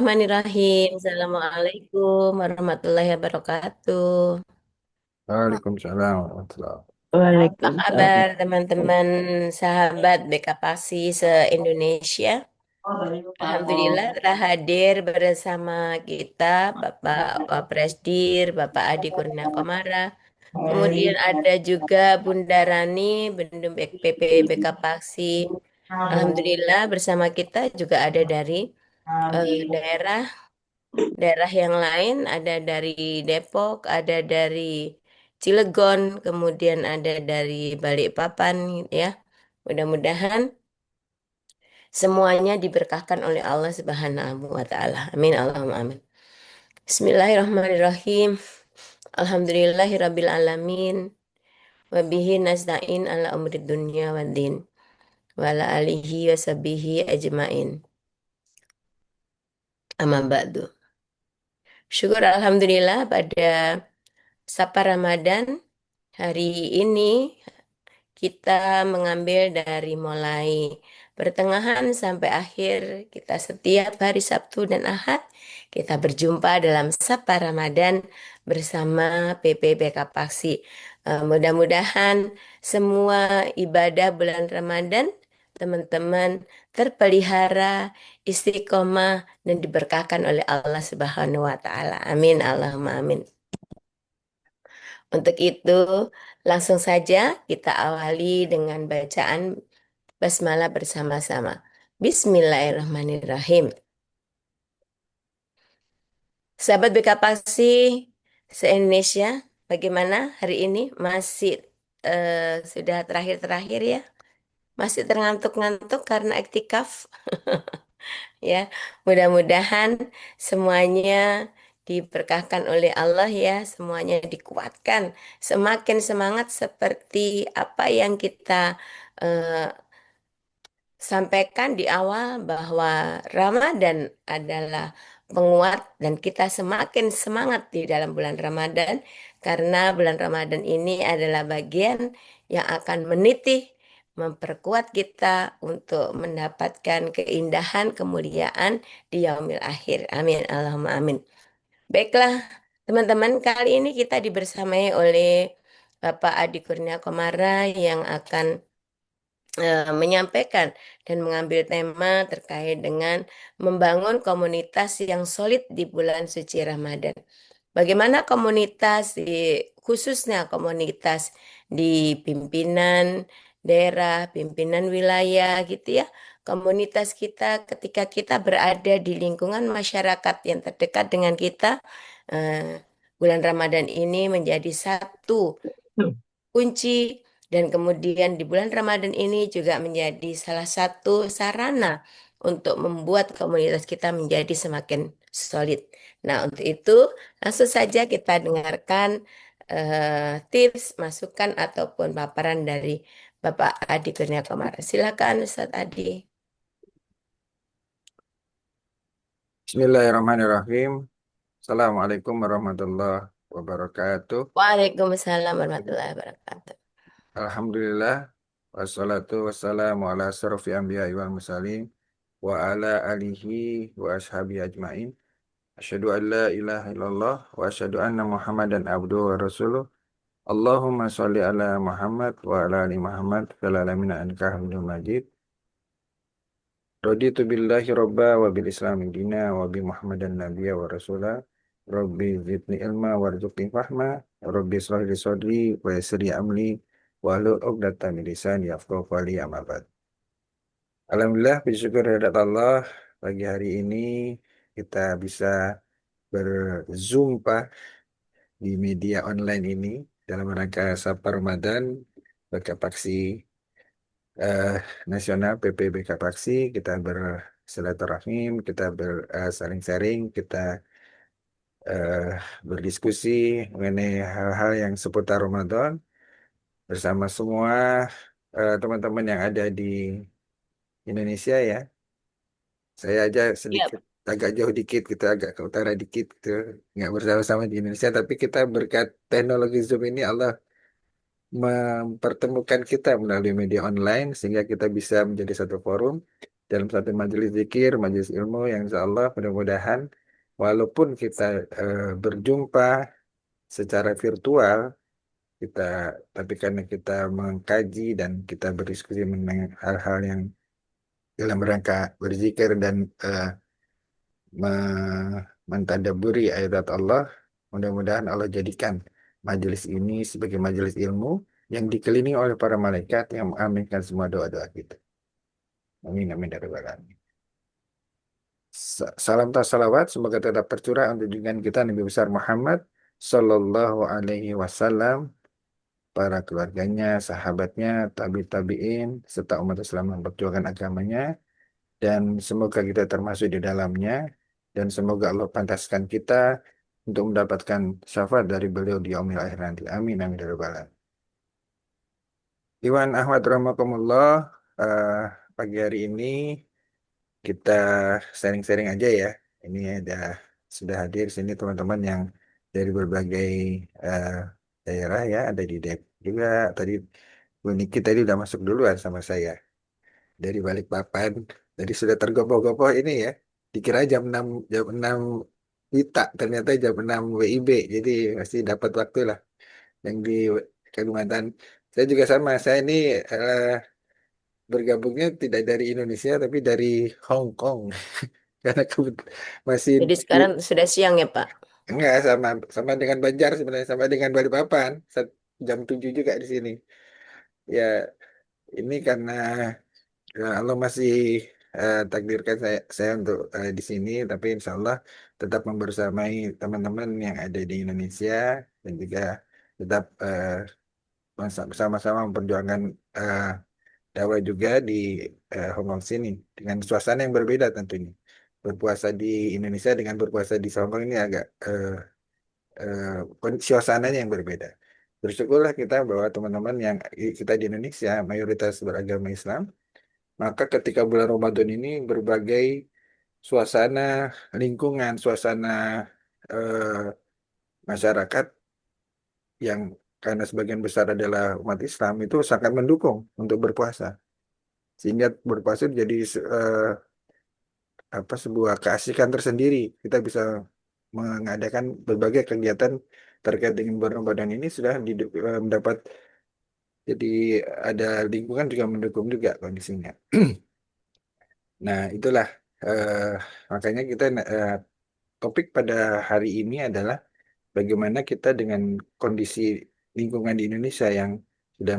Bismillahirrahmanirrahim. Assalamualaikum warahmatullahi wabarakatuh. Waalaikumsalam warahmatullahi. Apa kabar teman-teman sahabat BKPASI se-Indonesia? Alhamdulillah telah hadir bersama kita Bapak Wapresdir, Bapak Adi Kurnia Komara. Kemudian ada juga Bunda Rani, Bendum PP BKPASI. Alhamdulillah bersama kita juga ada dari daerah daerah yang lain, ada dari Depok, ada dari Cilegon, kemudian ada dari Balikpapan, ya. Mudah-mudahan semuanya diberkahkan oleh Allah Subhanahu wa taala. Amin Allahumma amin. Bismillahirrahmanirrahim. Alhamdulillahirabbil alamin. Wa bihi nasta'in ala umrid dunya waddin. Wa ala alihi wa sahbihi ajmain. Amma ba'du. Syukur alhamdulillah pada Sapa Ramadan hari ini kita mengambil dari mulai pertengahan sampai akhir, kita setiap hari Sabtu dan Ahad, kita berjumpa dalam Sapa Ramadan bersama PPBK Paksi. Mudah-mudahan semua ibadah bulan Ramadan teman-teman terpelihara, istiqomah, dan diberkahkan oleh Allah Subhanahu wa Ta'ala. Amin. Allahumma amin. Untuk itu, langsung saja kita awali dengan bacaan basmalah bersama-sama. Bismillahirrahmanirrahim. Sahabat BKPASI se-Indonesia, bagaimana hari ini? Masih sudah terakhir-terakhir ya? Masih terngantuk-ngantuk karena iktikaf? Ya, mudah-mudahan semuanya diberkahkan oleh Allah ya, semuanya dikuatkan, semakin semangat seperti apa yang kita eh, sampaikan di awal bahwa Ramadan adalah penguat dan kita semakin semangat di dalam bulan Ramadan karena bulan Ramadan ini adalah bagian yang akan menitih memperkuat kita untuk mendapatkan keindahan kemuliaan di yaumil akhir. Amin. Allahumma amin. Baiklah, teman-teman, kali ini kita dibersamai oleh Bapak Adi Kurnia Komara yang akan menyampaikan dan mengambil tema terkait dengan membangun komunitas yang solid di bulan suci Ramadan. Bagaimana komunitas khususnya komunitas di pimpinan daerah, pimpinan wilayah gitu ya. Komunitas kita ketika kita berada di lingkungan masyarakat yang terdekat dengan kita, bulan Ramadan ini menjadi satu kunci dan kemudian di bulan Ramadan ini juga menjadi salah satu sarana untuk membuat komunitas kita menjadi semakin solid. Nah, untuk itu langsung saja kita dengarkan tips, masukan ataupun paparan dari Bapak Adi Kurnia Komara. Silakan Ustaz Adi. Bismillahirrahmanirrahim. Assalamualaikum warahmatullahi wabarakatuh. Waalaikumsalam warahmatullahi wabarakatuh. Alhamdulillah. Wassalatu wassalamu ala asrofi anbiya wal mursalin wa ala alihi wa ashabi ajmain. Asyhadu an la ilaha illallah wa asyhadu anna Muhammadan abduhu wa rasuluh. Allahumma sholli ala Muhammad wa ala ali Muhammad fil alamin innaka Hamidum Majid. Raditu billahi robba wa bil islami dina wa bi Muhammadan nabiyya wa rasula. Rabbi zidni ilma warzuqni fahma. Rabbi israh li sadri wa yassir li amri wa hlul 'uqdatam min lisani yafqahu qawli amma ba'd. Alhamdulillah bersyukur kehadirat Allah pagi hari ini kita bisa berzumpa di media online ini dalam rangka Sapa Ramadan Baka Paksi eh, Nasional PPBK Paksi. Kita bersilaturahim, kita saling sharing, kita eh, berdiskusi mengenai hal-hal yang seputar Ramadan bersama semua teman-teman yang ada di Indonesia ya. Saya aja Ya, sedikit agak jauh dikit, kita agak ke utara dikit gitu, nggak bersama-sama di Indonesia, tapi kita berkat teknologi Zoom ini Allah mempertemukan kita melalui media online sehingga kita bisa menjadi satu forum dalam satu majelis zikir, majelis ilmu yang insya Allah mudah-mudahan walaupun kita berjumpa secara virtual, kita tapi karena kita mengkaji dan kita berdiskusi mengenai hal-hal yang dalam rangka berzikir dan mentadaburi ayat Allah, mudah-mudahan Allah jadikan majelis ini sebagai majelis ilmu yang dikelilingi oleh para malaikat yang mengaminkan semua doa-doa kita. Amin amin ya rabbal alamin. Salam tas salawat semoga tetap tercurah untuk junjungan kita Nabi besar Muhammad Sallallahu Alaihi Wasallam, para keluarganya, sahabatnya, tabi'in, serta umat Islam yang memperjuangkan agamanya, dan semoga kita termasuk di dalamnya, dan semoga Allah pantaskan kita untuk mendapatkan syafaat dari beliau di yaumil akhir nanti. Amin amin ya rabbal alamin. Iwan Ahmad Rahmatullah, eh, pagi hari ini kita sharing-sharing aja ya. Ini ada sudah hadir sini teman-teman yang dari berbagai eh, daerah ya, ada di Depok juga. Tadi Bu Niki tadi udah masuk duluan sama saya dari Balikpapan. Jadi sudah tergopoh-gopoh ini ya. Dikira jam 6 WITA, ternyata jam 6 WIB. Jadi masih dapat waktu lah yang di Kalimantan. Saya juga sama. Saya ini bergabungnya tidak dari Indonesia tapi dari Hong Kong. Karena masih Jadi sekarang sudah siang ya, Pak. enggak sama sama dengan Banjar sebenarnya sama dengan Balikpapan. Jam 7 juga di sini. Ya, ini karena Allah masih takdirkan saya untuk di sini, tapi insya Allah tetap membersamai teman-teman yang ada di Indonesia dan juga tetap bersama-sama memperjuangkan eh, dakwah juga di Hong Kong sini dengan suasana yang berbeda tentunya. Berpuasa di Indonesia dengan berpuasa di Hong Kong ini agak suasananya yang berbeda. Bersyukurlah kita bahwa teman-teman yang kita di Indonesia mayoritas beragama Islam, maka ketika bulan Ramadan ini berbagai suasana lingkungan, suasana eh, masyarakat yang karena sebagian besar adalah umat Islam itu sangat mendukung untuk berpuasa. Sehingga berpuasa jadi sebuah keasikan tersendiri. Kita bisa mengadakan berbagai kegiatan terkait dengan bulan Ramadan ini sudah mendapat jadi ada lingkungan juga mendukung juga kondisinya. Nah, itulah eh, makanya kita topik pada hari ini adalah bagaimana kita dengan kondisi lingkungan di Indonesia yang sudah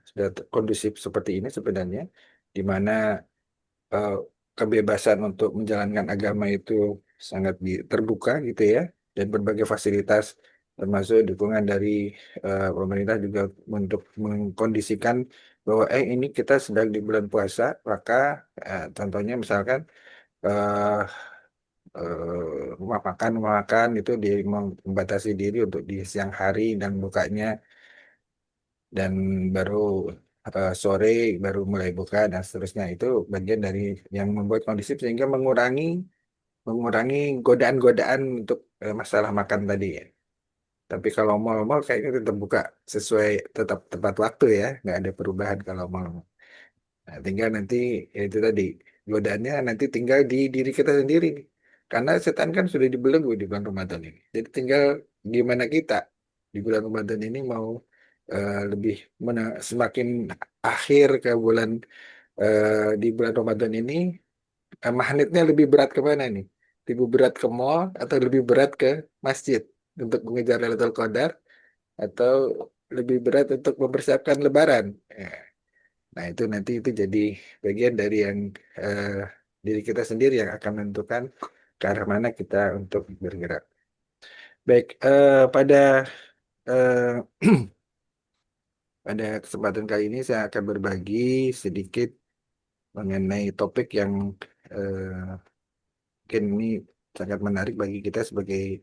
sudah kondusif seperti ini sebenarnya, di mana eh, kebebasan untuk menjalankan agama itu sangat terbuka gitu ya, dan berbagai fasilitas termasuk dukungan dari pemerintah juga untuk mengkondisikan bahwa ini kita sedang di bulan puasa, maka contohnya misalkan eh, rumah makan itu membatasi diri untuk di siang hari dan bukanya dan baru sore baru mulai buka dan seterusnya itu bagian dari yang membuat kondisif sehingga mengurangi godaan-godaan untuk masalah makan tadi ya. Tapi kalau mal-mal kayaknya tetap buka sesuai tetap tepat waktu ya, nggak ada perubahan kalau mal. Nah, tinggal nanti ya itu tadi godaannya nanti tinggal di diri kita sendiri nih. Karena setan kan sudah dibelenggu di bulan Ramadan ini. Jadi tinggal gimana kita di bulan Ramadan ini mau lebih semakin akhir ke bulan di bulan Ramadan ini magnetnya lebih berat ke mana nih? Lebih berat ke mall atau lebih berat ke masjid untuk mengejar Lailatul Qadar atau lebih berat untuk mempersiapkan Lebaran? Nah, itu nanti itu jadi bagian dari yang eh, diri kita sendiri yang akan menentukan ke arah mana kita untuk bergerak. Baik, eh, pada kesempatan kali ini saya akan berbagi sedikit mengenai topik yang eh, mungkin ini sangat menarik bagi kita sebagai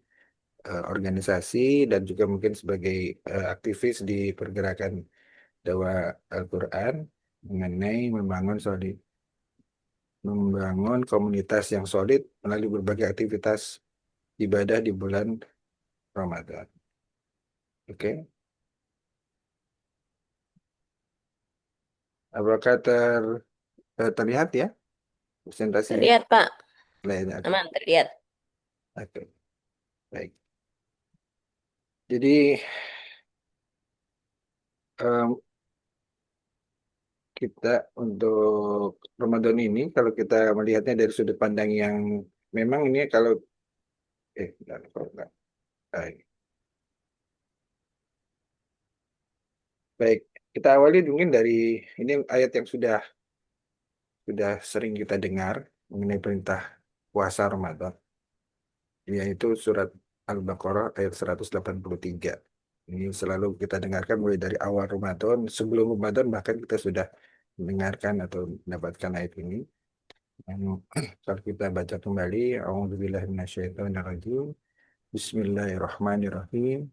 organisasi dan juga mungkin sebagai aktivis di pergerakan dakwah Al-Quran mengenai membangun komunitas yang solid melalui berbagai aktivitas ibadah di bulan Ramadan. Oke, apakah terlihat ya? Presentasinya Terlihat, Pak. lainnya. Oke. Aman, terlihat. Oke. Baik. Jadi em, kita untuk Ramadan ini kalau kita melihatnya dari sudut pandang yang memang ini kalau bentar, kalau enggak. Baik. Baik. Kita awali mungkin dari ini ayat yang sudah sering kita dengar mengenai perintah puasa Ramadan, yaitu surat Al-Baqarah ayat 183. Ini selalu kita dengarkan mulai dari awal Ramadan, sebelum Ramadan bahkan kita sudah mendengarkan atau mendapatkan ayat ini. Yang kalau kita baca kembali, A'udzubillahi minasyaitonirrajim. Bismillahirrahmanirrahim.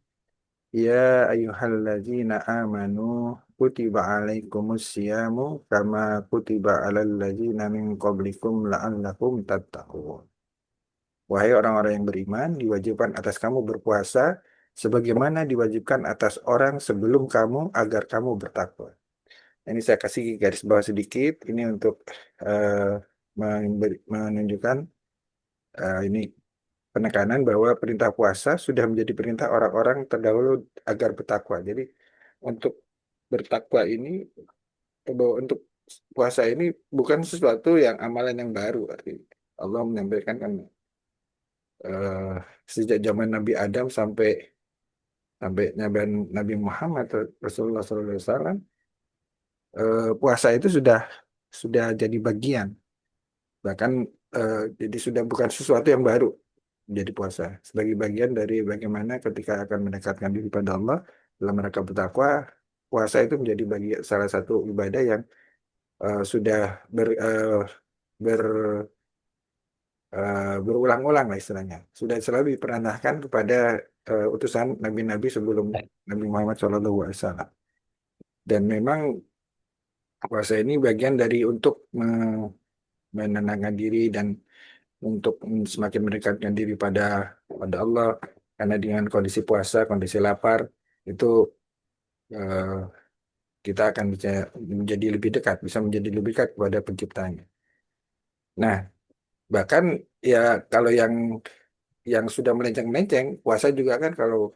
Ya ayyuhalladzina amanu kutiba alaikumus siyamu kama kutiba alal ladzina min qablikum la'allakum tattaqun. Wahai orang-orang yang beriman, diwajibkan atas kamu berpuasa sebagaimana diwajibkan atas orang sebelum kamu agar kamu bertakwa. Ini saya kasih garis bawah sedikit. Ini untuk menunjukkan ini penekanan bahwa perintah puasa sudah menjadi perintah orang-orang terdahulu agar bertakwa. Jadi untuk bertakwa ini, untuk puasa ini bukan sesuatu yang amalan yang baru. Arti Allah menyampaikan kan eh, sejak zaman Nabi Adam sampai sampai Nabi Muhammad Rasulullah SAW, puasa itu sudah jadi bagian. Bahkan jadi sudah bukan sesuatu yang baru menjadi puasa. Sebagai bagian dari bagaimana ketika akan mendekatkan diri pada Allah dalam mereka bertakwa, puasa itu menjadi salah satu ibadah yang sudah ber, berulang-ulang lah istilahnya. Sudah selalu diperintahkan kepada utusan nabi-nabi sebelum Nabi Muhammad SAW. Dan memang puasa ini bagian dari untuk menenangkan diri dan untuk semakin mendekatkan diri pada Allah, karena dengan kondisi puasa, kondisi lapar itu eh, kita akan bisa menjadi lebih dekat, bisa menjadi lebih dekat kepada penciptanya. Nah, bahkan ya kalau yang sudah melenceng-melenceng, puasa juga kan kalau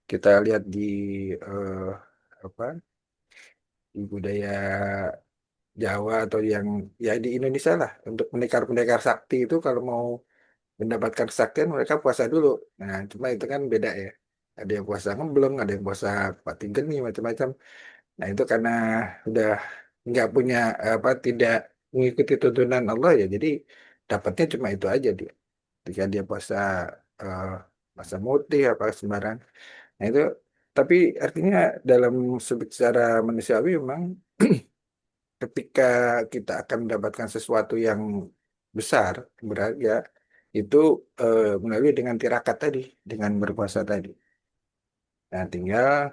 kita lihat di eh, apa di budaya Jawa atau yang ya di Indonesia lah, untuk pendekar-pendekar sakti itu kalau mau mendapatkan kesaktian mereka puasa dulu. Nah, cuma itu kan beda ya. Ada yang puasa ngebleng, ada yang puasa pati geni, macam-macam. Nah, itu karena udah nggak punya tidak mengikuti tuntunan Allah ya. Jadi dapatnya cuma itu aja dia. Ketika dia puasa eh, puasa mutih apa sembarang. Nah, itu tapi artinya dalam secara manusiawi memang ketika kita akan mendapatkan sesuatu yang besar, berharga, itu melalui dengan tirakat tadi, dengan berpuasa tadi. Nah, tinggal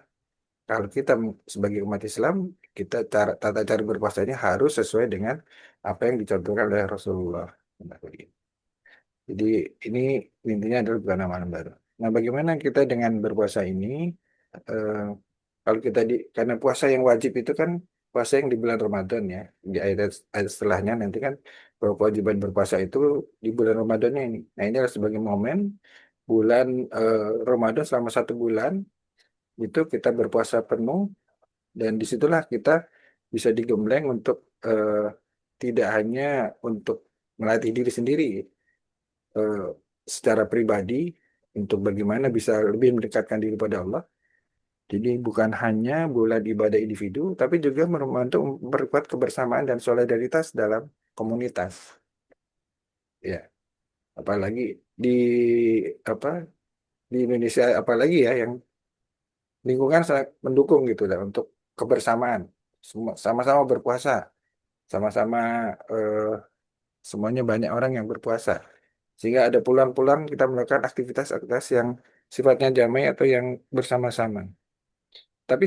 kalau kita sebagai umat Islam, kita tata cara berpuasanya harus sesuai dengan apa yang dicontohkan oleh Rasulullah. Jadi ini intinya adalah bukan amalan baru. Nah, bagaimana kita dengan berpuasa ini? eh, Kalau kita karena puasa yang wajib itu kan puasa yang di bulan Ramadan ya. Di ayat setelahnya nanti kan bahwa kewajiban berpuasa itu di bulan Ramadannya ini. Nah, ini adalah sebagai momen bulan Ramadan selama 1 bulan itu kita berpuasa penuh, dan disitulah kita bisa digembleng untuk tidak hanya untuk melatih diri sendiri eh, secara pribadi untuk bagaimana bisa lebih mendekatkan diri pada Allah. Jadi bukan hanya bulan ibadah individu, tapi juga untuk memperkuat kebersamaan dan solidaritas dalam komunitas. Ya, apalagi di apa di Indonesia, apalagi ya yang lingkungan sangat mendukung gitu lah untuk kebersamaan. Sama-sama berpuasa, sama-sama eh, semuanya banyak orang yang berpuasa. Sehingga ada pulang-pulang kita melakukan aktivitas-aktivitas yang sifatnya damai atau yang bersama-sama. Tapi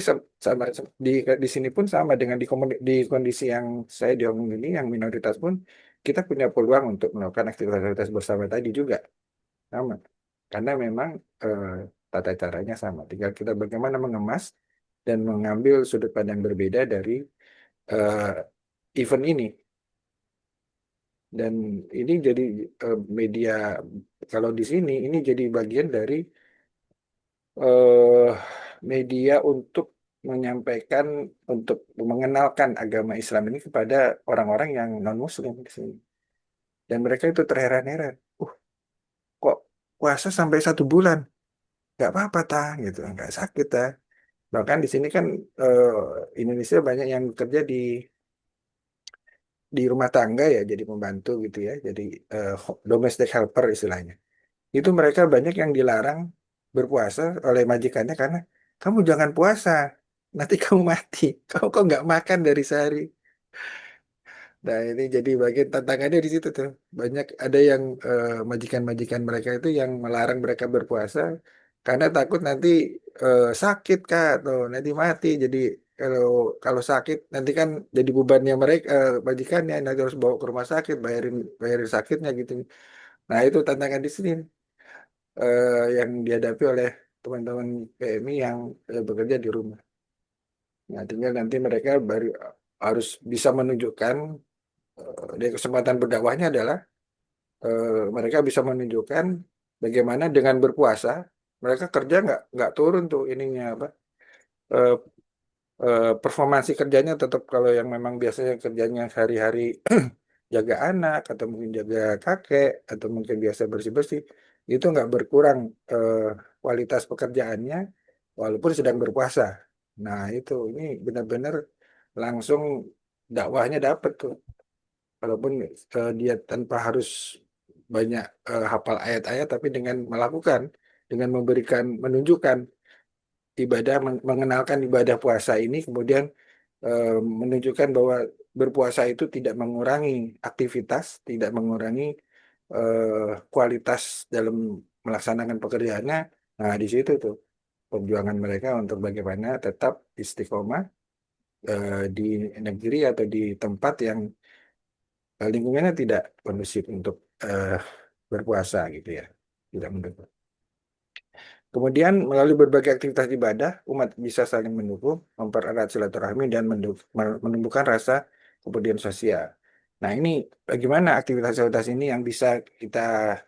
di sini pun sama dengan di kondisi yang saya diomong ini, yang minoritas pun kita punya peluang untuk melakukan aktivitas-aktivitas bersama tadi juga sama. Karena memang eh, tata caranya sama. Tinggal kita bagaimana mengemas dan mengambil sudut pandang berbeda dari eh, event ini. Dan ini jadi media, kalau di sini ini jadi bagian dari eh, media untuk menyampaikan, untuk mengenalkan agama Islam ini kepada orang-orang yang non-Muslim di sini. Dan mereka itu terheran-heran, kok puasa sampai 1 bulan, nggak apa-apa ta, gitu, nggak sakit ta. Bahkan di sini kan eh, Indonesia banyak yang kerja di rumah tangga ya, jadi pembantu gitu ya, jadi domestic helper istilahnya. Itu mereka banyak yang dilarang berpuasa oleh majikannya karena kamu jangan puasa, nanti kamu mati. Kamu kok nggak makan dari sehari. Nah ini jadi bagian tantangannya di situ tuh. Banyak ada yang majikan-majikan mereka itu yang melarang mereka berpuasa karena takut nanti sakit kak atau nanti mati. Jadi kalau kalau sakit nanti kan jadi bebannya mereka, majikannya nanti harus bawa ke rumah sakit, bayarin bayarin sakitnya gitu. Nah itu tantangan di sini, yang dihadapi oleh teman-teman PMI yang bekerja di rumah. Nah, tinggal nanti mereka baru harus bisa menunjukkan, dari kesempatan berdakwahnya adalah mereka bisa menunjukkan bagaimana dengan berpuasa mereka kerja nggak turun tuh ininya apa, eh, performansi kerjanya tetap. Kalau yang memang biasanya kerjanya sehari-hari jaga anak atau mungkin jaga kakek atau mungkin biasa bersih-bersih, itu nggak berkurang eh, kualitas pekerjaannya walaupun sedang berpuasa. Nah itu ini benar-benar langsung dakwahnya dapat tuh, walaupun dia tanpa harus banyak hafal ayat-ayat, tapi dengan melakukan, dengan memberikan, menunjukkan ibadah, mengenalkan ibadah puasa ini, kemudian menunjukkan bahwa berpuasa itu tidak mengurangi aktivitas, tidak mengurangi kualitas dalam melaksanakan pekerjaannya. Nah, di situ tuh perjuangan mereka untuk bagaimana tetap istiqomah di negeri atau di tempat yang lingkungannya tidak kondusif untuk berpuasa gitu ya, tidak mendukung. Kemudian melalui berbagai aktivitas ibadah, umat bisa saling mendukung, mempererat silaturahmi dan menumbuhkan rasa kepedulian sosial. Nah, ini bagaimana aktivitas-aktivitas ini yang bisa kita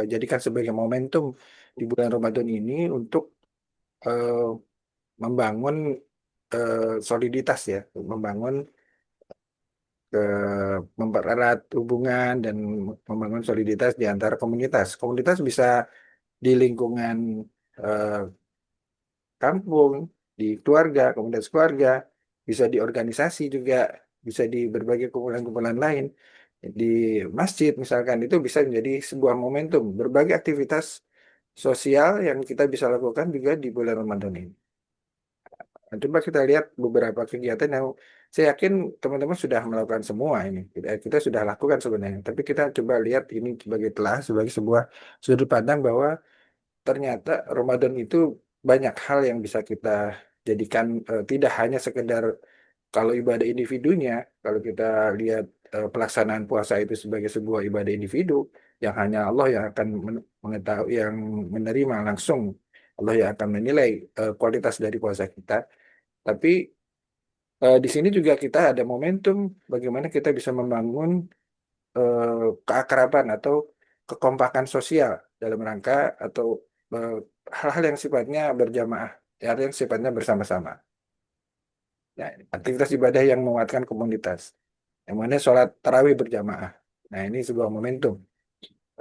jadikan sebagai momentum di bulan Ramadan ini untuk eh, membangun soliditas ya, membangun ke mempererat hubungan dan membangun soliditas di antara komunitas. Komunitas bisa di lingkungan eh, kampung, di keluarga, komunitas keluarga, bisa di organisasi juga, bisa di berbagai kumpulan-kumpulan lain, di masjid misalkan, itu bisa menjadi sebuah momentum. Berbagai aktivitas sosial yang kita bisa lakukan juga di bulan Ramadan ini. Nah, coba kita lihat beberapa kegiatan yang saya yakin teman-teman sudah melakukan semua ini. Kita sudah lakukan sebenarnya. Tapi kita coba lihat ini sebagai telah, sebagai sebuah sudut pandang bahwa ternyata Ramadan itu banyak hal yang bisa kita jadikan, tidak hanya sekedar kalau ibadah individunya, kalau kita lihat pelaksanaan puasa itu sebagai sebuah ibadah individu yang hanya Allah yang akan mengetahui, yang menerima langsung, Allah yang akan menilai kualitas dari puasa kita. Tapi di sini juga kita ada momentum bagaimana kita bisa membangun eh, keakraban atau kekompakan sosial dalam rangka atau eh, hal-hal yang sifatnya berjamaah, ya, yang sifatnya bersama-sama. Ya, aktivitas ibadah yang menguatkan komunitas, yang mana sholat tarawih berjamaah. Nah, ini sebuah momentum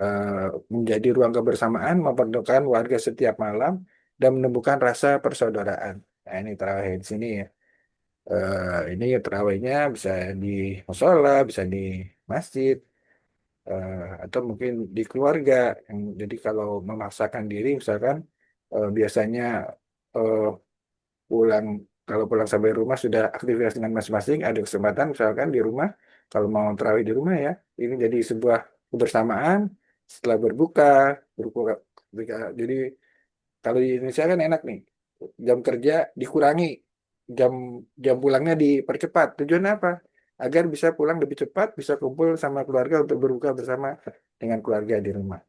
eh, menjadi ruang kebersamaan, mempertemukan warga setiap malam dan menumbuhkan rasa persaudaraan. Nah, ini tarawih di sini ya. Ini tarawihnya bisa di musola, bisa di masjid, atau mungkin di keluarga. Jadi kalau memaksakan diri misalkan biasanya eh, pulang kalau pulang sampai rumah sudah aktivitas dengan masing-masing, ada kesempatan misalkan di rumah, kalau mau terawih di rumah ya, ini jadi sebuah kebersamaan setelah berbuka. Jadi kalau di Indonesia kan enak nih, jam kerja dikurangi, jam jam pulangnya dipercepat. Tujuan apa? Agar bisa pulang lebih cepat, bisa kumpul sama keluarga untuk berbuka bersama dengan keluarga di rumah.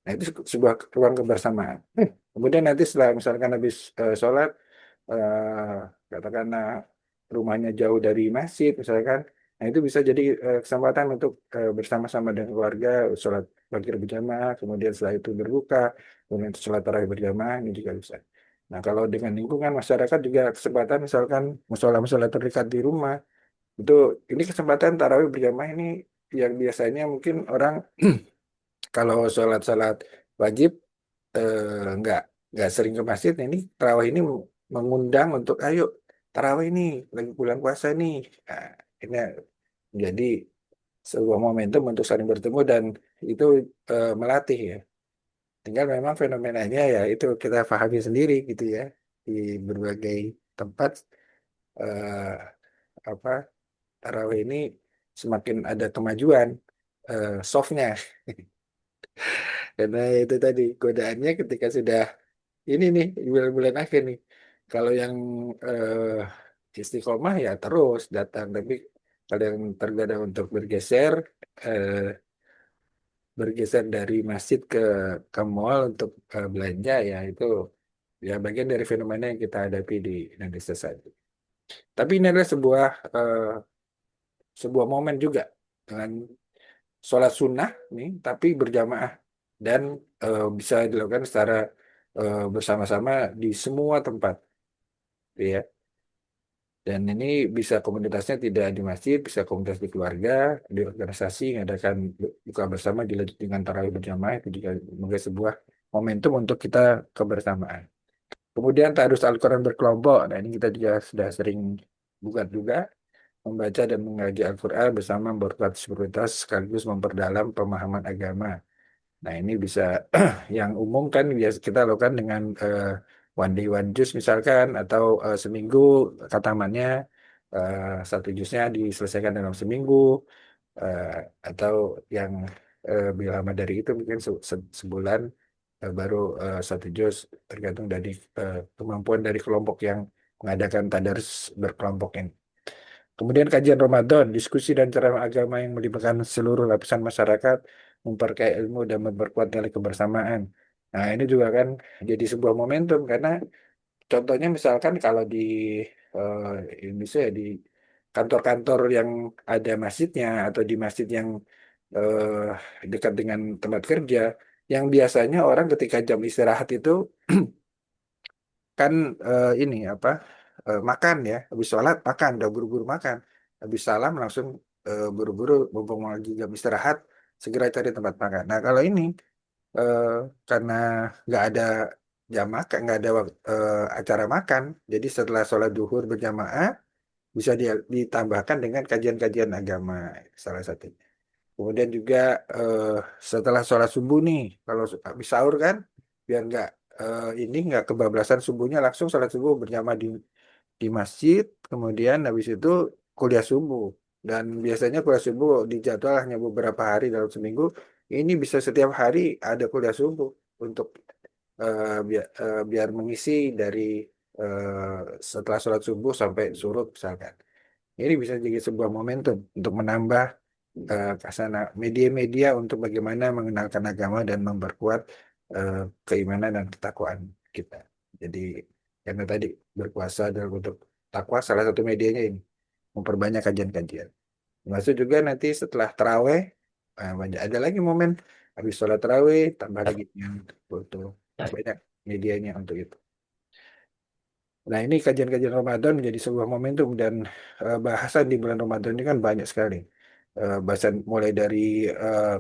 Nah, itu sebuah ruang kebersamaan. Kemudian nanti setelah misalkan habis sholat, katakanlah rumahnya jauh dari masjid, misalkan, Nah, itu bisa jadi kesempatan untuk bersama-sama dengan keluarga, sholat maghrib berjamaah, kemudian setelah itu berbuka, kemudian sholat tarawih berjamaah, ini juga bisa. Nah, kalau dengan lingkungan masyarakat juga kesempatan, misalkan musola-musola terdekat di rumah, itu ini kesempatan tarawih berjamaah ini yang biasanya mungkin orang kalau sholat-sholat wajib nggak sering ke masjid. Nah, ini tarawih ini mengundang untuk ayo tarawih ini lagi bulan puasa nih. Nah, ini jadi sebuah momentum untuk saling bertemu dan itu melatih ya. Tinggal memang fenomenanya ya itu kita pahami sendiri gitu ya di berbagai tempat eh, apa tarawih ini semakin ada kemajuan softnya karena itu tadi godaannya ketika sudah ini nih bulan-bulan akhir nih. Kalau yang istiqomah ya terus datang tapi kalau yang terkadang untuk eh, bergeser dari masjid ke mall untuk belanja ya itu ya bagian dari fenomena yang kita hadapi di Indonesia saat ini. Tapi ini adalah sebuah momen juga dengan sholat sunnah nih tapi berjamaah dan bisa dilakukan secara bersama-sama di semua tempat gitu ya. Dan ini bisa komunitasnya tidak di masjid, bisa komunitas di keluarga, di organisasi, mengadakan buka bersama dilanjut dengan tarawih berjamaah itu juga sebagai sebuah momentum untuk kita kebersamaan. Kemudian tadarus Al-Quran berkelompok. Nah ini kita juga sudah sering buat juga membaca dan mengaji Al-Quran bersama memperkuat spiritualitas sekaligus memperdalam pemahaman agama. Nah, ini bisa yang umum kan biasa kita lakukan dengan one day one juice misalkan atau seminggu katamannya eh, satu jusnya diselesaikan dalam seminggu eh, atau yang lebih lama dari itu mungkin sebulan baru satu juz tergantung dari kemampuan dari kelompok yang mengadakan tadarus berkelompok ini. Kemudian kajian Ramadan, diskusi dan ceramah agama yang melibatkan seluruh lapisan masyarakat, memperkaya ilmu dan memperkuat nilai kebersamaan. Nah, ini juga kan jadi sebuah momentum karena contohnya misalkan kalau di eh, Indonesia ya, di kantor-kantor yang ada masjidnya atau di masjid yang dekat dengan tempat kerja, yang biasanya orang ketika jam istirahat itu kan ini apa makan ya habis sholat makan udah buru-buru makan habis salam langsung buru-buru mumpung lagi jam istirahat segera cari tempat makan. Nah kalau ini eh, karena nggak ada jam makan nggak ada acara makan jadi setelah sholat duhur berjamaah bisa ditambahkan dengan kajian-kajian agama salah satunya. Kemudian juga eh, setelah sholat subuh nih, kalau habis sahur kan, biar nggak ini nggak kebablasan subuhnya langsung sholat subuh berjamaah di masjid. Kemudian habis itu kuliah subuh. Dan biasanya kuliah subuh dijadwal hanya beberapa hari dalam seminggu. Ini bisa setiap hari ada kuliah subuh untuk biar mengisi dari setelah sholat subuh sampai surut misalkan. Ini bisa jadi sebuah momentum untuk menambah ke sana media-media untuk bagaimana mengenalkan agama dan memperkuat eh, keimanan dan ketakwaan kita. Jadi karena tadi berpuasa dalam bentuk takwa salah satu medianya ini memperbanyak kajian-kajian. Termasuk juga nanti setelah terawih banyak ada lagi momen habis sholat terawih tambah lagi yang foto banyak medianya untuk itu. Nah, ini kajian-kajian Ramadan menjadi sebuah momentum dan bahasan di bulan Ramadan ini kan banyak sekali. Bahasan mulai dari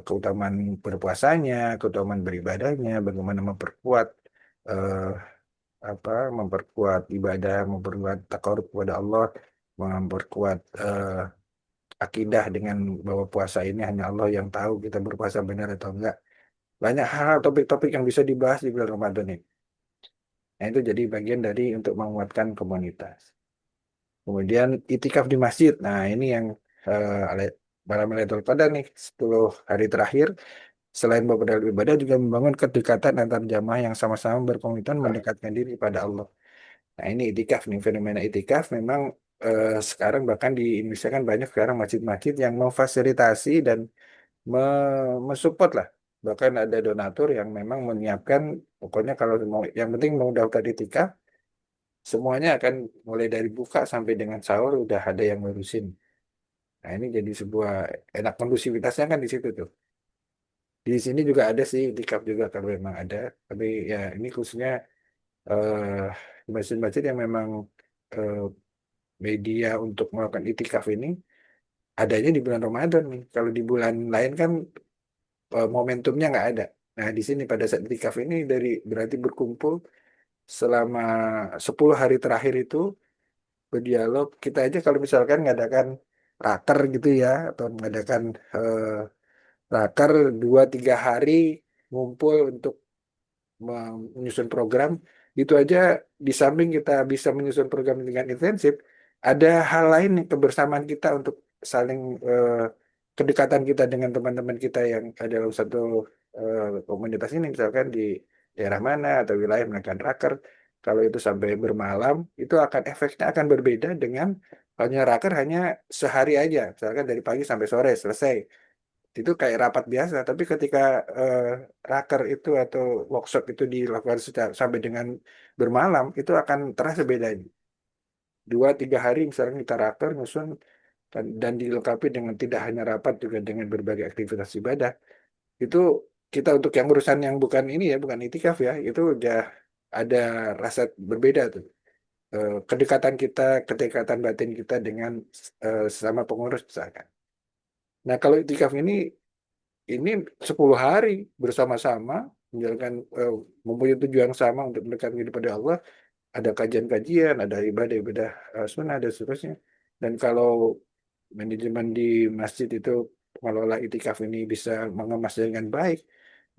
keutamaan berpuasanya, keutamaan beribadahnya, bagaimana memperkuat eh, memperkuat ibadah, memperkuat takarub kepada Allah, memperkuat akidah dengan bahwa puasa ini hanya Allah yang tahu kita berpuasa benar atau enggak. Banyak hal topik-topik yang bisa dibahas di bulan Ramadan ini. Nah, itu jadi bagian dari untuk menguatkan komunitas. Kemudian itikaf di masjid. Nah, ini yang malam Lailatul Qadar nih, 10 hari terakhir. Selain beberapa ibadah juga membangun kedekatan antar jamaah yang sama-sama berkomitmen mendekatkan diri pada Allah. Nah, ini itikaf nih, fenomena itikaf memang sekarang bahkan di Indonesia kan banyak sekarang masjid-masjid yang memfasilitasi dan mensupport lah. Bahkan ada donatur yang memang menyiapkan, pokoknya kalau mau, yang penting mau daftar itikaf, semuanya akan mulai dari buka sampai dengan sahur udah ada yang ngurusin. Nah, ini jadi sebuah enak kondusivitasnya kan di situ tuh. Di sini juga ada sih, di CAP juga kalau memang ada. Tapi ya ini khususnya masjid-masjid yang memang eh, media untuk melakukan itikaf ini adanya di bulan Ramadan nih. Kalau di bulan lain kan momentumnya nggak ada. Nah, di sini pada saat itikaf ini dari berarti berkumpul selama 10 hari terakhir itu berdialog. Kita aja kalau misalkan ngadakan raker gitu ya, atau mengadakan raker 2 3 hari ngumpul untuk menyusun program, itu aja di samping kita bisa menyusun program dengan intensif, ada hal lain nih, kebersamaan kita untuk saling kedekatan kita dengan teman-teman kita yang ada dalam satu komunitas ini, misalkan di daerah mana atau wilayah melakukan raker. Kalau itu sampai bermalam, itu akan efeknya akan berbeda dengan hanya raker hanya sehari aja, misalkan dari pagi sampai sore selesai itu kayak rapat biasa, tapi ketika eh, raker itu atau workshop itu dilakukan sampai dengan bermalam, itu akan terasa bedanya. 2 3 hari misalnya kita raker nyusun dan dilengkapi dengan tidak hanya rapat juga dengan berbagai aktivitas ibadah, itu kita untuk yang urusan yang bukan ini ya, bukan itikaf ya, itu udah ada rasa berbeda tuh. Kedekatan kita, kedekatan batin kita dengan sesama pengurus misalkan. Nah, kalau itikaf ini 10 hari bersama-sama menjalankan mempunyai tujuan sama untuk mendekatkan diri pada Allah, ada kajian-kajian, ada ibadah-ibadah sunnah dan seterusnya. Dan kalau manajemen di masjid itu mengelola itikaf ini bisa mengemas dengan baik,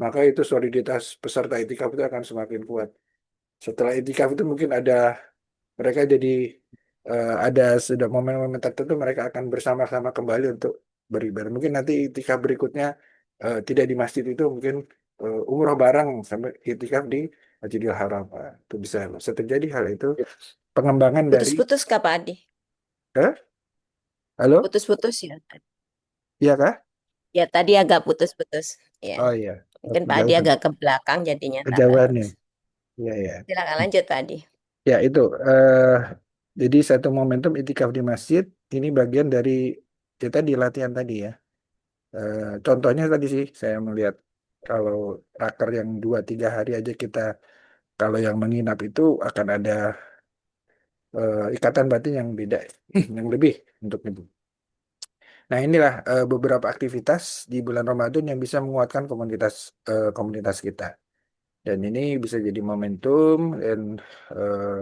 maka itu soliditas peserta itikaf itu akan semakin kuat. Setelah itikaf itu mungkin ada mereka jadi ada sudah momen-momen tertentu mereka akan bersama-sama kembali untuk beribadah. Mungkin nanti itikaf berikutnya tidak di masjid itu, mungkin umroh bareng sampai itikaf di Masjidil Haram. Itu bisa terjadi hal itu. Pengembangan dari Putus-putus Kak Pak Adi. eh halo, Putus-putus ya. iya kah? Ya tadi agak putus-putus. Ya. Oh iya, oh, Mungkin Pak Adi kejauhan, agak ke belakang jadinya tak kejauhannya. bagus. Iya ya. Silakan lanjut Pak Adi. Ya itu. Jadi satu momentum itikaf di masjid ini bagian dari kita di latihan tadi ya. Contohnya tadi sih saya melihat kalau raker yang 2 3 hari aja kita, kalau yang menginap itu akan ada ikatan batin yang beda, yang lebih untuk itu. Nah inilah beberapa aktivitas di bulan Ramadan yang bisa menguatkan komunitas kita. Dan ini bisa jadi momentum dan eh,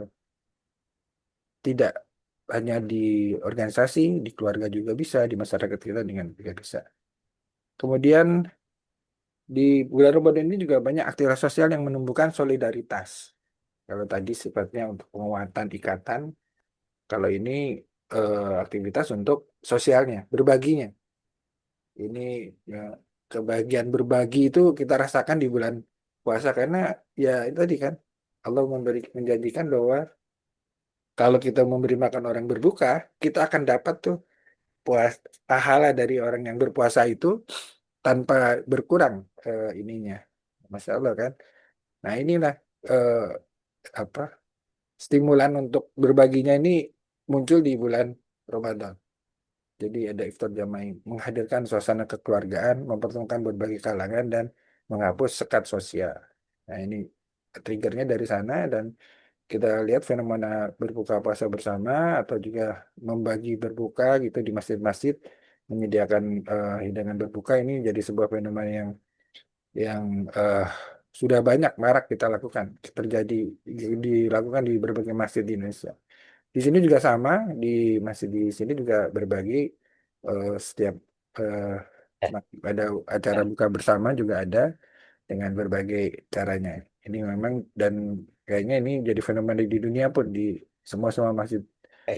tidak hanya di organisasi, di keluarga juga bisa, di masyarakat kita dengan juga bisa. Kemudian di bulan Ramadan ini juga banyak aktivitas sosial yang menumbuhkan solidaritas. Kalau tadi sifatnya untuk penguatan ikatan, kalau ini aktivitas untuk sosialnya, berbaginya. Ini ya, kebahagiaan berbagi itu kita rasakan di bulan puasa karena ya itu tadi kan Allah menjanjikan bahwa kalau kita memberi makan orang berbuka, kita akan dapat tuh pahala dari orang yang berpuasa itu tanpa berkurang ininya. Masya Allah kan. Nah inilah eh, apa stimulan untuk berbaginya ini muncul di bulan Ramadan. Jadi ada iftar jamaah menghadirkan suasana kekeluargaan, mempertemukan berbagai kalangan dan menghapus sekat sosial. Nah ini triggernya dari sana dan kita lihat fenomena berbuka puasa bersama atau juga membagi berbuka gitu di masjid-masjid menyediakan hidangan berbuka ini jadi sebuah fenomena yang sudah banyak marak kita lakukan terjadi dilakukan di berbagai masjid di Indonesia. Di sini juga sama, di masjid di sini juga berbagi setiap eh, ada acara buka bersama juga ada dengan berbagai caranya. Ini memang dan kayaknya ini jadi fenomena di dunia pun di semua masjid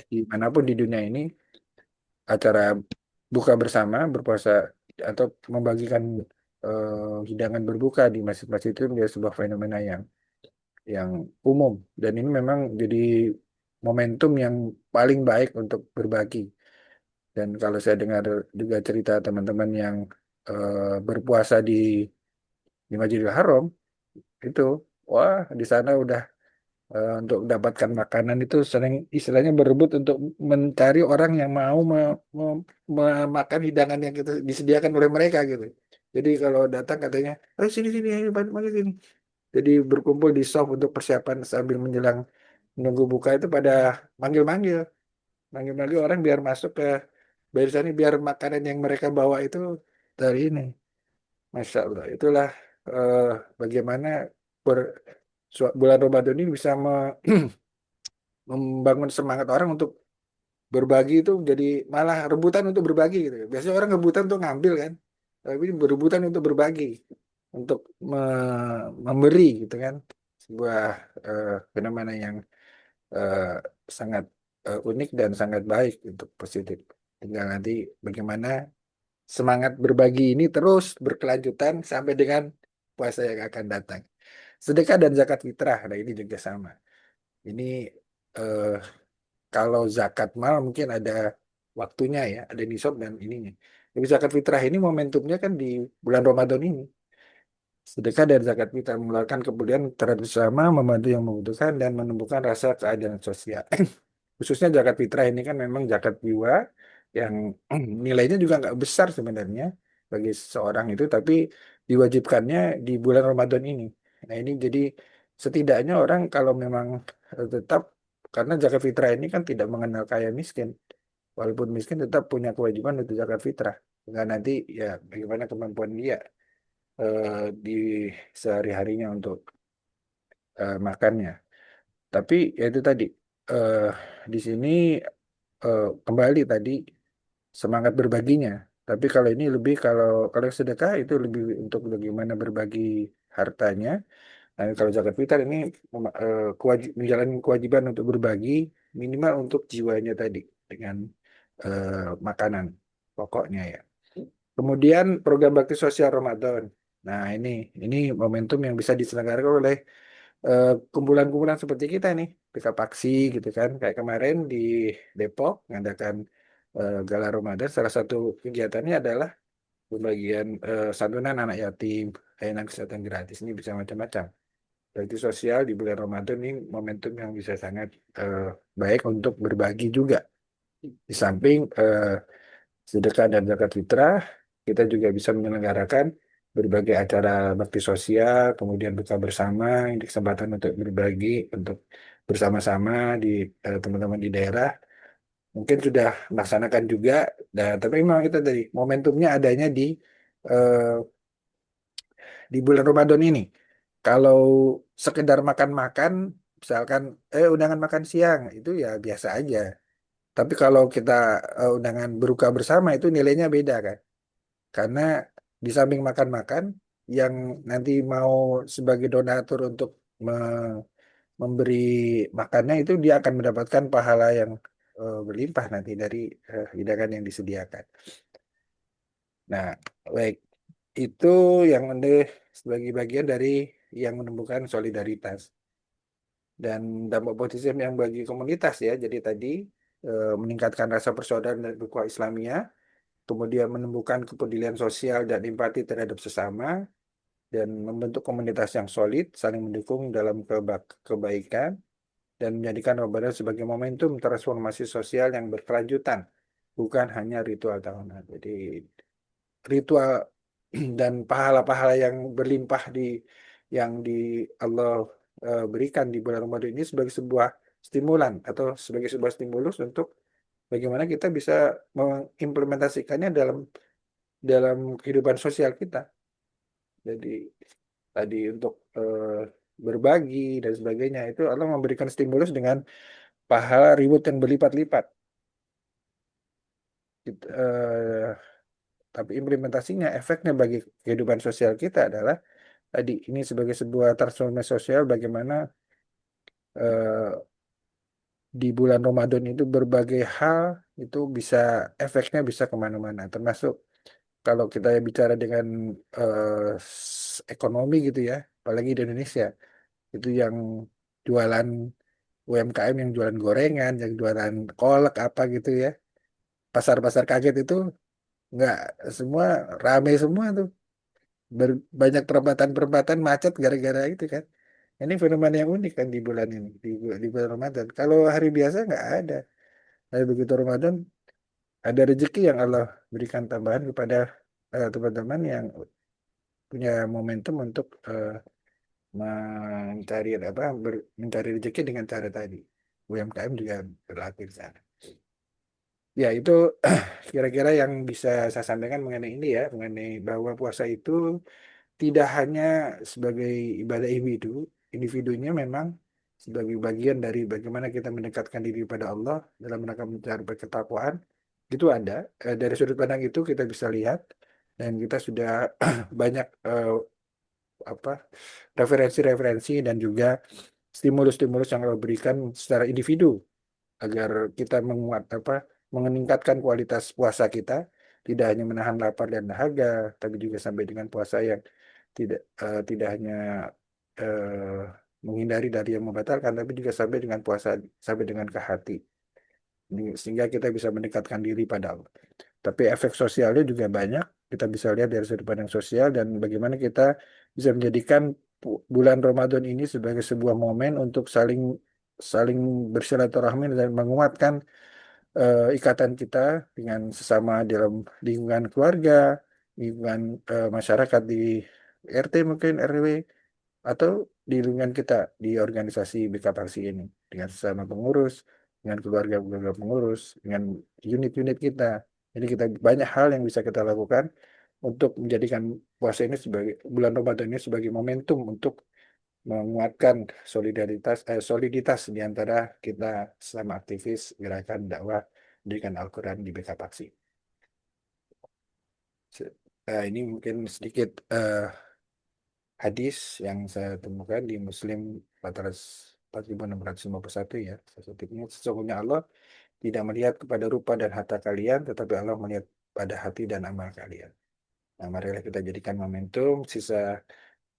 dimanapun di dunia ini acara buka bersama berpuasa atau membagikan hidangan berbuka di masjid-masjid itu menjadi sebuah fenomena yang umum dan ini memang jadi momentum yang paling baik untuk berbagi. Dan kalau saya dengar juga cerita teman-teman yang berpuasa di Masjidil Haram itu, wah di sana udah untuk mendapatkan makanan itu sering istilahnya berebut untuk mencari orang yang mau memakan hidangan yang kita disediakan oleh mereka gitu. Jadi kalau datang katanya, ayo sini sini, ayo mari sini. Jadi berkumpul di soft untuk persiapan sambil menjelang menunggu buka itu pada manggil-manggil, manggil-manggil orang biar masuk ke barisan ini biar makanan yang mereka bawa itu dari ini. Masya Allah, itulah eh, bagaimana ber- bulan Ramadan ini bisa membangun semangat orang untuk berbagi itu jadi malah rebutan untuk berbagi gitu. Biasanya orang rebutan untuk ngambil kan, tapi ini berebutan untuk berbagi, untuk memberi gitu kan. Sebuah fenomena yang eh, sangat unik dan sangat baik untuk positif. Tinggal nanti bagaimana semangat berbagi ini terus berkelanjutan sampai dengan puasa yang akan datang. Sedekah dan zakat fitrah, nah ini juga sama. Ini eh, kalau zakat mal mungkin ada waktunya ya, ada nisab dan ininya. Tapi zakat fitrah ini momentumnya kan di bulan Ramadan ini. Sedekah dan zakat fitrah mengeluarkan kemudian terhadap sesama, membantu yang membutuhkan dan menumbuhkan rasa keadilan sosial. Khususnya zakat fitrah ini kan memang zakat jiwa yang nilainya juga nggak besar sebenarnya bagi seseorang itu, tapi diwajibkannya di bulan Ramadan ini. Nah ini jadi setidaknya orang kalau memang tetap karena zakat fitrah ini kan tidak mengenal kaya miskin, walaupun miskin tetap punya kewajiban untuk zakat fitrah. Enggak nanti ya bagaimana kemampuan dia di sehari-harinya untuk makannya. Tapi ya itu tadi eh, di sini kembali tadi semangat berbaginya. Tapi kalau ini lebih kalau sedekah itu lebih untuk bagaimana berbagi hartanya. Nah, kalau zakat fitrah ini menjalankan kewajiban untuk berbagi minimal untuk jiwanya tadi dengan makanan pokoknya ya. Kemudian program bakti sosial Ramadan. Nah, ini momentum yang bisa diselenggarakan oleh kumpulan-kumpulan seperti kita nih, PK Paksi gitu kan. Kayak kemarin di Depok mengadakan Gala Ramadan. Salah satu kegiatannya adalah pembagian santunan anak yatim, layanan kesehatan gratis. Ini bisa macam-macam. Bakti sosial di bulan Ramadan ini momentum yang bisa sangat eh, baik untuk berbagi juga. Di samping sedekah dan zakat fitrah, kita juga bisa menyelenggarakan berbagai acara bakti sosial, kemudian buka bersama, ini kesempatan untuk berbagi, untuk bersama-sama di teman-teman di daerah. Mungkin sudah melaksanakan juga, dan tapi memang itu tadi momentumnya adanya eh, di bulan Ramadan ini. Kalau sekedar makan-makan, misalkan undangan makan siang itu ya biasa aja. Tapi kalau kita undangan berbuka bersama itu nilainya beda kan. Karena di samping makan-makan, yang nanti mau sebagai donatur untuk memberi makannya itu dia akan mendapatkan pahala yang berlimpah nanti dari hidangan yang disediakan. Nah, baik itu yang sebagai bagian dari yang menumbuhkan solidaritas dan dampak positif yang bagi komunitas ya. Jadi tadi meningkatkan rasa persaudaraan dan ukhuwah Islamiyah, kemudian menumbuhkan kepedulian sosial dan empati terhadap sesama, dan membentuk komunitas yang solid, saling mendukung dalam kebaikan, dan menjadikan Ramadan sebagai momentum transformasi sosial yang berkelanjutan, bukan hanya ritual tahunan. Jadi ritual dan pahala-pahala yang berlimpah yang di Allah berikan di bulan Ramadan ini sebagai sebuah stimulan atau sebagai sebuah stimulus untuk bagaimana kita bisa mengimplementasikannya dalam dalam kehidupan sosial kita. Jadi tadi untuk berbagi dan sebagainya itu Allah memberikan stimulus dengan pahala reward yang berlipat-lipat. Tapi implementasinya, efeknya bagi kehidupan sosial kita adalah tadi ini sebagai sebuah transformasi sosial bagaimana eh, di bulan Ramadan itu berbagai hal itu bisa efeknya bisa kemana-mana, termasuk kalau kita bicara dengan ekonomi gitu ya, apalagi di Indonesia itu yang jualan UMKM yang jualan gorengan, yang jualan kolak apa gitu ya, pasar-pasar kaget itu nggak semua rame semua tuh, banyak perempatan-perempatan macet gara-gara itu kan. Ini fenomena yang unik kan di bulan ini, di bulan Ramadan. Kalau hari biasa nggak ada. Tapi begitu Ramadan, ada rezeki yang Allah berikan tambahan kepada teman-teman yang punya momentum untuk mencari rezeki dengan cara tadi. UMKM juga berlaku di sana. Ya, itu kira-kira yang bisa saya sampaikan mengenai ini ya, mengenai bahwa puasa itu tidak hanya sebagai ibadah individu, individunya memang sebagai bagian dari bagaimana kita mendekatkan diri pada Allah dalam rangka mencari ketakwaan. Itu ada. Dari sudut pandang itu kita bisa lihat dan kita sudah banyak apa referensi-referensi dan juga stimulus-stimulus yang Allah berikan secara individu agar kita meningkatkan kualitas puasa kita, tidak hanya menahan lapar dan dahaga, tapi juga sampai dengan puasa yang tidak hanya eh, menghindari dari yang membatalkan, tapi juga sampai dengan puasa sampai dengan ke hati. Sehingga kita bisa mendekatkan diri pada Allah. Tapi efek sosialnya juga banyak. Kita bisa lihat dari sudut pandang sosial dan bagaimana kita bisa menjadikan bulan Ramadan ini sebagai sebuah momen untuk saling saling bersilaturahmi dan menguatkan ikatan kita dengan sesama dalam lingkungan keluarga, lingkungan masyarakat di RT mungkin RW atau di lingkungan kita di organisasi BK Paksi ini dengan sesama pengurus, dengan keluarga-keluarga pengurus, dengan unit-unit kita. Jadi kita banyak hal yang bisa kita lakukan untuk menjadikan puasa ini sebagai bulan Ramadan ini sebagai momentum untuk menguatkan soliditas di antara kita sama aktivis gerakan dakwah pendidikan Al-Quran di BK Paksi. Ini mungkin sedikit hadis yang saya temukan di Muslim 4651 ya. Sesungguhnya sesungguhnya Allah tidak melihat kepada rupa dan harta kalian, tetapi Allah melihat pada hati dan amal kalian. Nah, marilah kita jadikan momentum sisa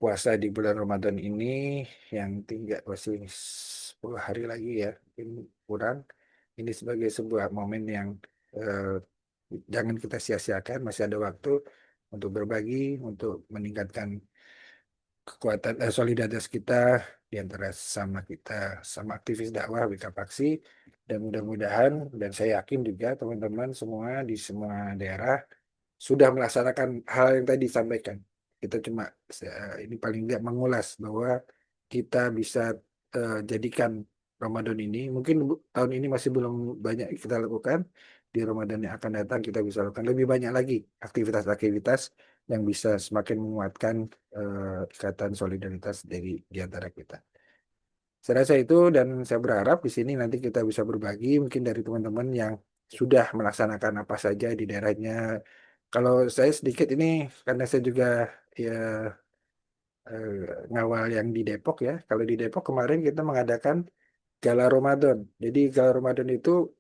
puasa di bulan Ramadan ini yang tinggal masih 10 hari lagi ya, mungkin kurang. Ini sebagai sebuah momen yang eh, jangan kita sia-siakan, masih ada waktu untuk berbagi, untuk meningkatkan kekuatan solidaritas kita di antara sama kita, sama aktivis dakwah BK Paksi, dan mudah-mudahan dan saya yakin juga teman-teman semua di semua daerah sudah melaksanakan hal yang tadi disampaikan. Kita cuma ini paling tidak mengulas bahwa kita bisa jadikan Ramadan ini, mungkin tahun ini masih belum banyak kita lakukan, di Ramadan yang akan datang kita bisa lakukan lebih banyak lagi aktivitas-aktivitas yang bisa semakin menguatkan ikatan solidaritas di antara kita. Saya rasa itu dan saya berharap di sini nanti kita bisa berbagi mungkin dari teman-teman yang sudah melaksanakan apa saja di daerahnya. Kalau saya sedikit ini karena saya juga ya eh, ngawal yang di Depok ya. Kalau di Depok kemarin kita mengadakan Gala Ramadan. Jadi Gala Ramadan itu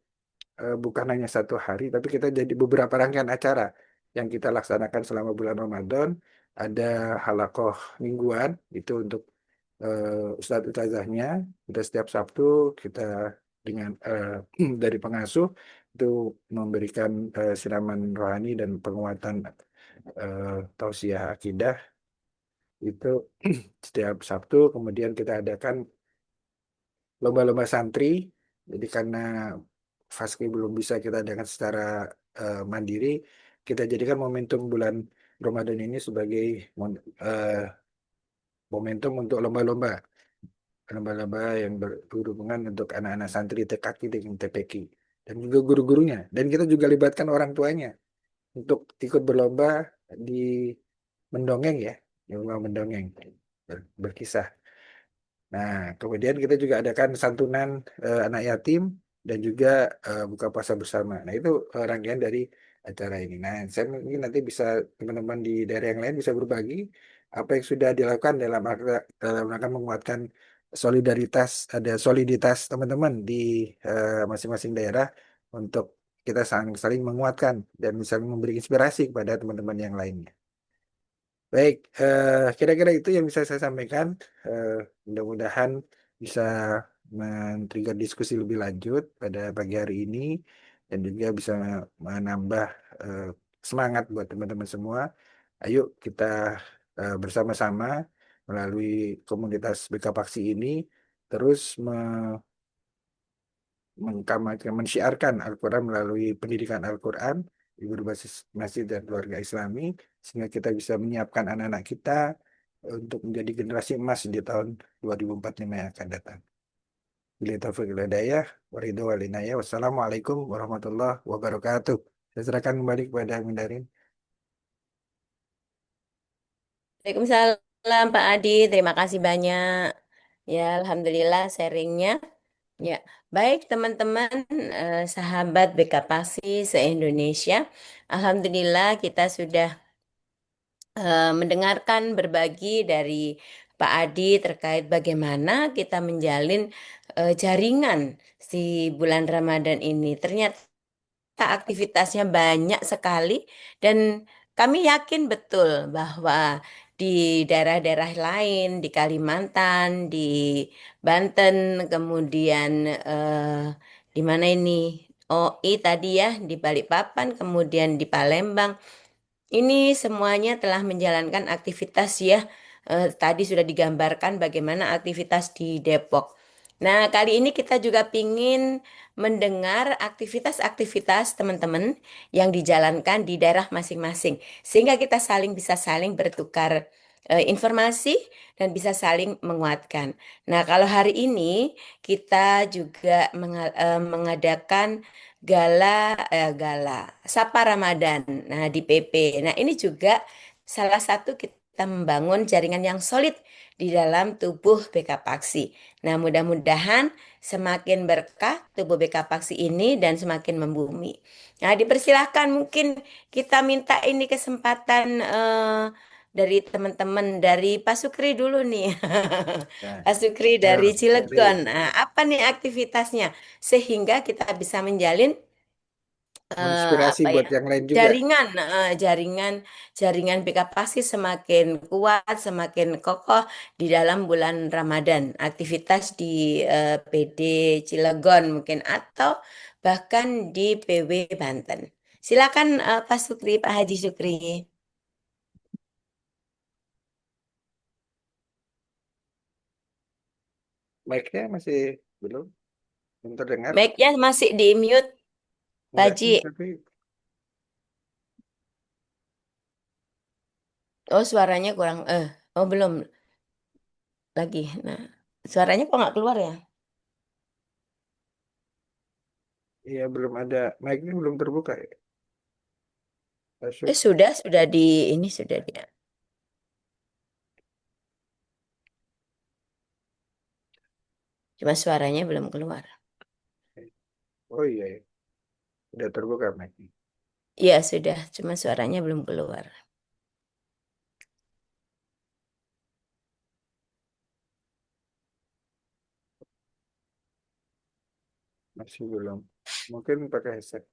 bukan hanya satu hari, tapi kita jadi beberapa rangkaian acara yang kita laksanakan selama bulan Ramadan. Ada halakoh mingguan itu untuk Ustadz Ustazahnya. Kita setiap Sabtu kita dengan dari pengasuh itu memberikan siraman rohani dan penguatan tausiah akidah itu setiap Sabtu. Kemudian kita adakan lomba-lomba santri. Jadi karena Faski belum bisa kita adakan secara mandiri, kita jadikan momentum bulan Ramadan ini sebagai eh, momentum untuk lomba-lomba yang berhubungan untuk anak-anak santri TKK dengan TPQ dan juga guru-gurunya. Dan kita juga libatkan orang tuanya untuk ikut berlomba di mendongeng ya, lomba mendongeng berkisah. Nah, kemudian kita juga adakan santunan anak yatim dan juga buka puasa bersama. Nah, itu rangkaian dari acara ini. Nah, saya mungkin nanti bisa teman-teman di daerah yang lain bisa berbagi apa yang sudah dilakukan dalam rangka menguatkan solidaritas, ada soliditas teman-teman di masing-masing daerah untuk kita saling saling menguatkan dan bisa memberi inspirasi kepada teman-teman yang lainnya. Baik, kira-kira itu yang bisa saya sampaikan. Eh, Mudah-mudahan bisa men-trigger diskusi lebih lanjut pada pagi hari ini dan juga bisa menambah eh, semangat buat teman-teman semua. Ayo kita bersama-sama melalui komunitas BK Paksi ini terus mensyiarkan Al-Quran melalui pendidikan Al-Quran, ibu berbasis masjid dan keluarga Islami, sehingga kita bisa menyiapkan anak-anak kita untuk menjadi generasi emas di tahun 2045 yang akan datang. Bila taufiq wal hidayah, waridho wal inayah. Wassalamualaikum warahmatullahi wabarakatuh. Saya serahkan kembali kepada Mindarin. Waalaikumsalam Pak Adi, terima kasih banyak. Ya, Alhamdulillah sharingnya. Ya, baik teman-teman, sahabat BKPASI se-Indonesia. Alhamdulillah kita sudah mendengarkan berbagi dari Pak Adi terkait bagaimana kita menjalin jaringan si bulan Ramadan ini. Ternyata aktivitasnya banyak sekali dan kami yakin betul bahwa di daerah-daerah lain, di Kalimantan, di Banten, kemudian di mana ini? OI tadi ya, di Balikpapan, kemudian di Palembang. Ini semuanya telah menjalankan aktivitas ya. Tadi sudah digambarkan bagaimana aktivitas di Depok. Nah, kali ini kita juga ingin mendengar aktivitas-aktivitas teman-teman yang dijalankan di daerah masing-masing. Sehingga kita bisa saling bertukar informasi dan bisa saling menguatkan. Nah, kalau hari ini kita juga mengadakan gala Sapa Ramadan. Nah, di PP. Nah, ini juga salah satu kita membangun jaringan yang solid di dalam tubuh BK Paksi. Nah, mudah-mudahan semakin berkah tubuh BK Paksi ini dan semakin membumi. Nah, dipersilahkan mungkin kita minta ini kesempatan dari teman-teman dari Pak Sukri dulu nih. Ya, Pak Sukri ya, dari Cilegon. jadi Nah, apa nih aktivitasnya? Sehingga kita bisa menjalin menginspirasi apa ya buat yang lain juga. jaringan BK Pasti semakin kuat semakin kokoh di dalam bulan Ramadan aktivitas di PD Cilegon mungkin atau bahkan di PW Banten silakan Pak Sukri Pak Haji Sukri. Mic-nya masih belum, belum terdengar. Mic-nya masih di mute Pak Enggak Haji. sih, tapi Oh suaranya kurang oh belum lagi nah suaranya kok nggak keluar ya. iya belum ada, mic-nya belum terbuka ya. Masuk. Sudah di ini sudah dia. Cuma suaranya belum keluar. Oh iya, ya. Udah terbuka mic-nya. Iya sudah, cuma suaranya belum keluar. Masih belum. Mungkin pakai headset.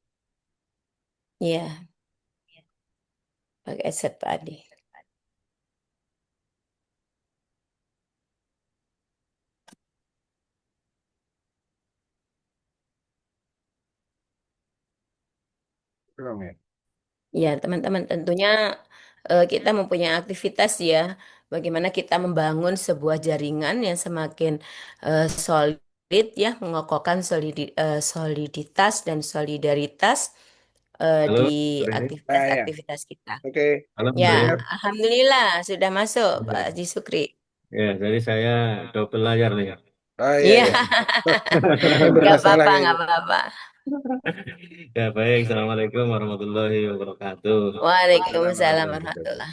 Iya, pakai headset Pak Adi. Belum ya. Iya, teman-teman tentunya kita mempunyai aktivitas ya. Bagaimana kita membangun sebuah jaringan yang semakin solid ya, mengokohkan soliditas dan solidaritas di Halo, Bro ini. Nah ya, aktivitas-aktivitas kita. oke. Halo, Ya, Bro ini. Dengar? Alhamdulillah sudah masuk Pak Ya, Haji Sukri. ya, jadi saya double layar nih. Oh iya, Iya, iya. Ini nggak bermasalah apa-apa, nggak kayaknya. apa-apa. Ya, baik. Assalamualaikum warahmatullahi wabarakatuh. Waalaikumsalam Assalamualaikum warahmatullahi warahmatullah.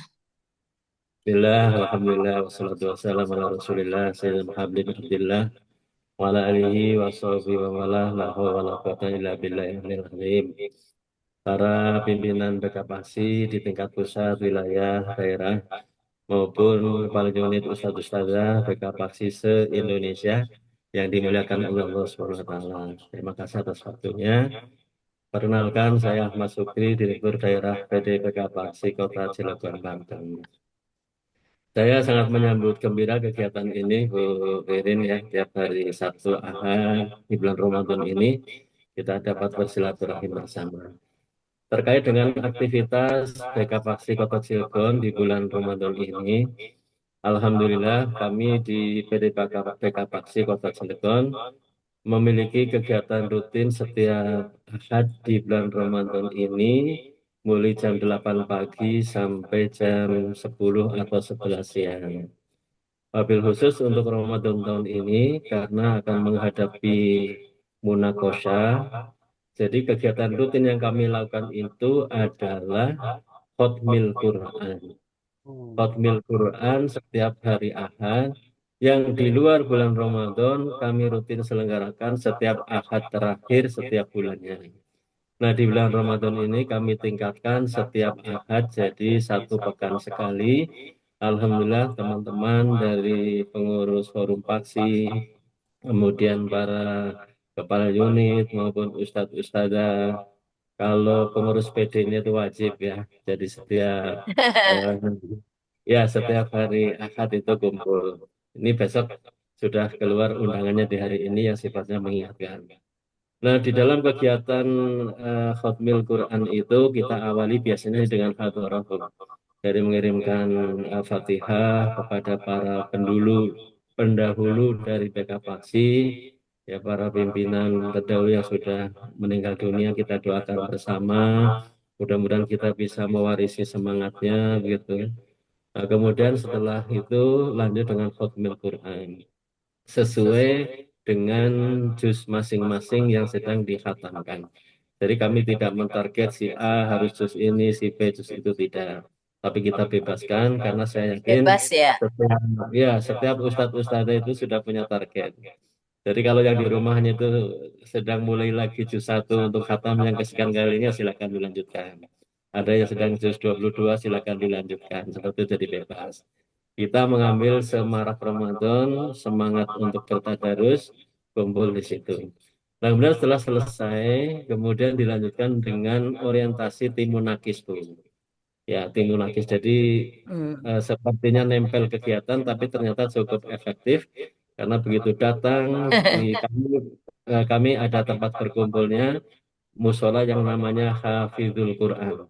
Bismillah, alhamdulillah, wassalatu wassalamu ala rasulillah, sayyidina Muhammadin Abdillah, wa ala alihi wa sahbihi wa wala, la hawla wa la quwwata illa billahil azim. Para pimpinan BKPASI di tingkat pusat, wilayah, daerah, maupun kepala unit Ustadz-Ustadzah BKPASI se-Indonesia yang dimuliakan oleh Allah Subhanahu wa Ta'ala. Terima kasih atas waktunya. Perkenalkan, saya Ahmad Sukri, Direktur Daerah PD BKPASI Kota Cilegon, Banten. Saya sangat menyambut gembira kegiatan ini, Bu Ririn ya, tiap hari Sabtu Ahad di bulan Ramadan ini kita dapat bersilaturahim bersama. Terkait dengan aktivitas BK Paksi Kota Cilegon di bulan Ramadan ini, Alhamdulillah kami di PK Paksi Kota Cilegon memiliki kegiatan rutin setiap Ahad di bulan Ramadan ini mulai jam 8 pagi sampai jam 10 atau 11 siang. Wabil khusus untuk Ramadan tahun ini karena akan menghadapi Munakosha. Jadi kegiatan rutin yang kami lakukan itu adalah Hotmil Quran. Hotmil Quran setiap hari Ahad yang di luar bulan Ramadan kami rutin selenggarakan setiap Ahad terakhir setiap bulannya. Nah, di bulan Ramadan ini kami tingkatkan setiap Ahad jadi 1 pekan sekali. Alhamdulillah teman-teman dari pengurus Forum Paksi, kemudian para kepala unit maupun ustadz-ustadzah. Kalau pengurus PD-nya itu wajib ya. Jadi setiap eh, ya setiap hari Ahad itu kumpul. Ini besok sudah keluar undangannya di hari ini yang sifatnya mengingatkan. Nah, di dalam kegiatan Khatmil Quran itu kita awali biasanya dengan hadharah dari mengirimkan Fatihah kepada para pendahulu dari PK Paksi, ya para pimpinan terdahulu yang sudah meninggal dunia kita doakan bersama. Mudah-mudahan kita bisa mewarisi semangatnya begitu. Nah, kemudian setelah itu lanjut dengan Khatmil Quran sesuai dengan juz masing-masing yang sedang dikhatamkan. Jadi kami tidak mentarget si A harus juz ini, si B juz itu tidak. Tapi kita bebaskan karena saya yakin Bebas ya. setiap ustadz-ustadz itu sudah punya target. Jadi kalau yang di rumahnya itu sedang mulai lagi juz 1 untuk khatam yang kesekian kalinya silakan dilanjutkan. Ada yang sedang juz 22 silakan dilanjutkan. Seperti itu jadi bebas. Kita mengambil semarak Ramadan, semangat untuk bertadarus, kumpul di situ. Nah, kemudian setelah selesai, kemudian dilanjutkan dengan orientasi Timunakis, Bu. Ya, Timunakis. Jadi Hmm. sepertinya nempel kegiatan, tapi ternyata cukup efektif karena begitu datang di kami ada tempat berkumpulnya musola yang namanya Hafizul Quran.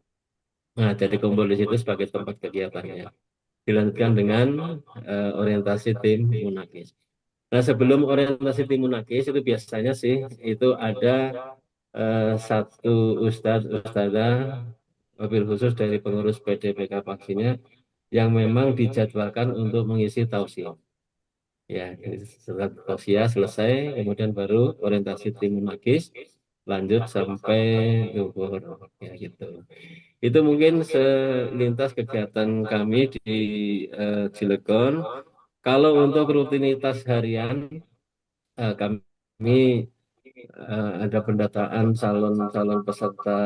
Nah, jadi kumpul di situ sebagai tempat kegiatannya. Dilanjutkan dengan orientasi tim Munakis. Nah, sebelum orientasi tim Munakis itu biasanya sih itu ada satu ustadzah mobil khusus dari pengurus PDPK Paksinya yang memang dijadwalkan untuk mengisi tausiah. Ya, jadi setelah tausiah selesai, kemudian baru orientasi tim Munakis lanjut sampai zuhur ya gitu. Itu mungkin selintas kegiatan kami di Cilegon. Kalau untuk rutinitas harian, kami ada pendataan calon-calon peserta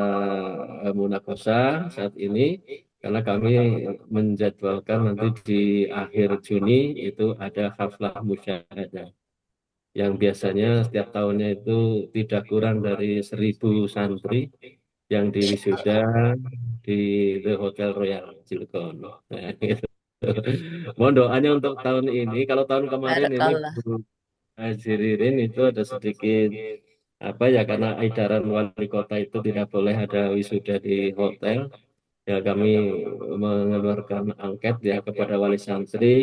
Munakosa saat ini, karena kami menjadwalkan nanti di akhir Juni itu ada haflah musyahadah yang biasanya setiap tahunnya itu tidak kurang dari 1.000 santri yang diwisuda di The Hotel Royal Cilegon. Nah, gitu. Mohon doanya untuk tahun ini. Kalau tahun kemarin ini Barakallah. Bu Hajiririn itu ada sedikit apa ya karena edaran wali kota itu tidak boleh ada wisuda di hotel. Ya kami mengeluarkan angket ya kepada wali santri.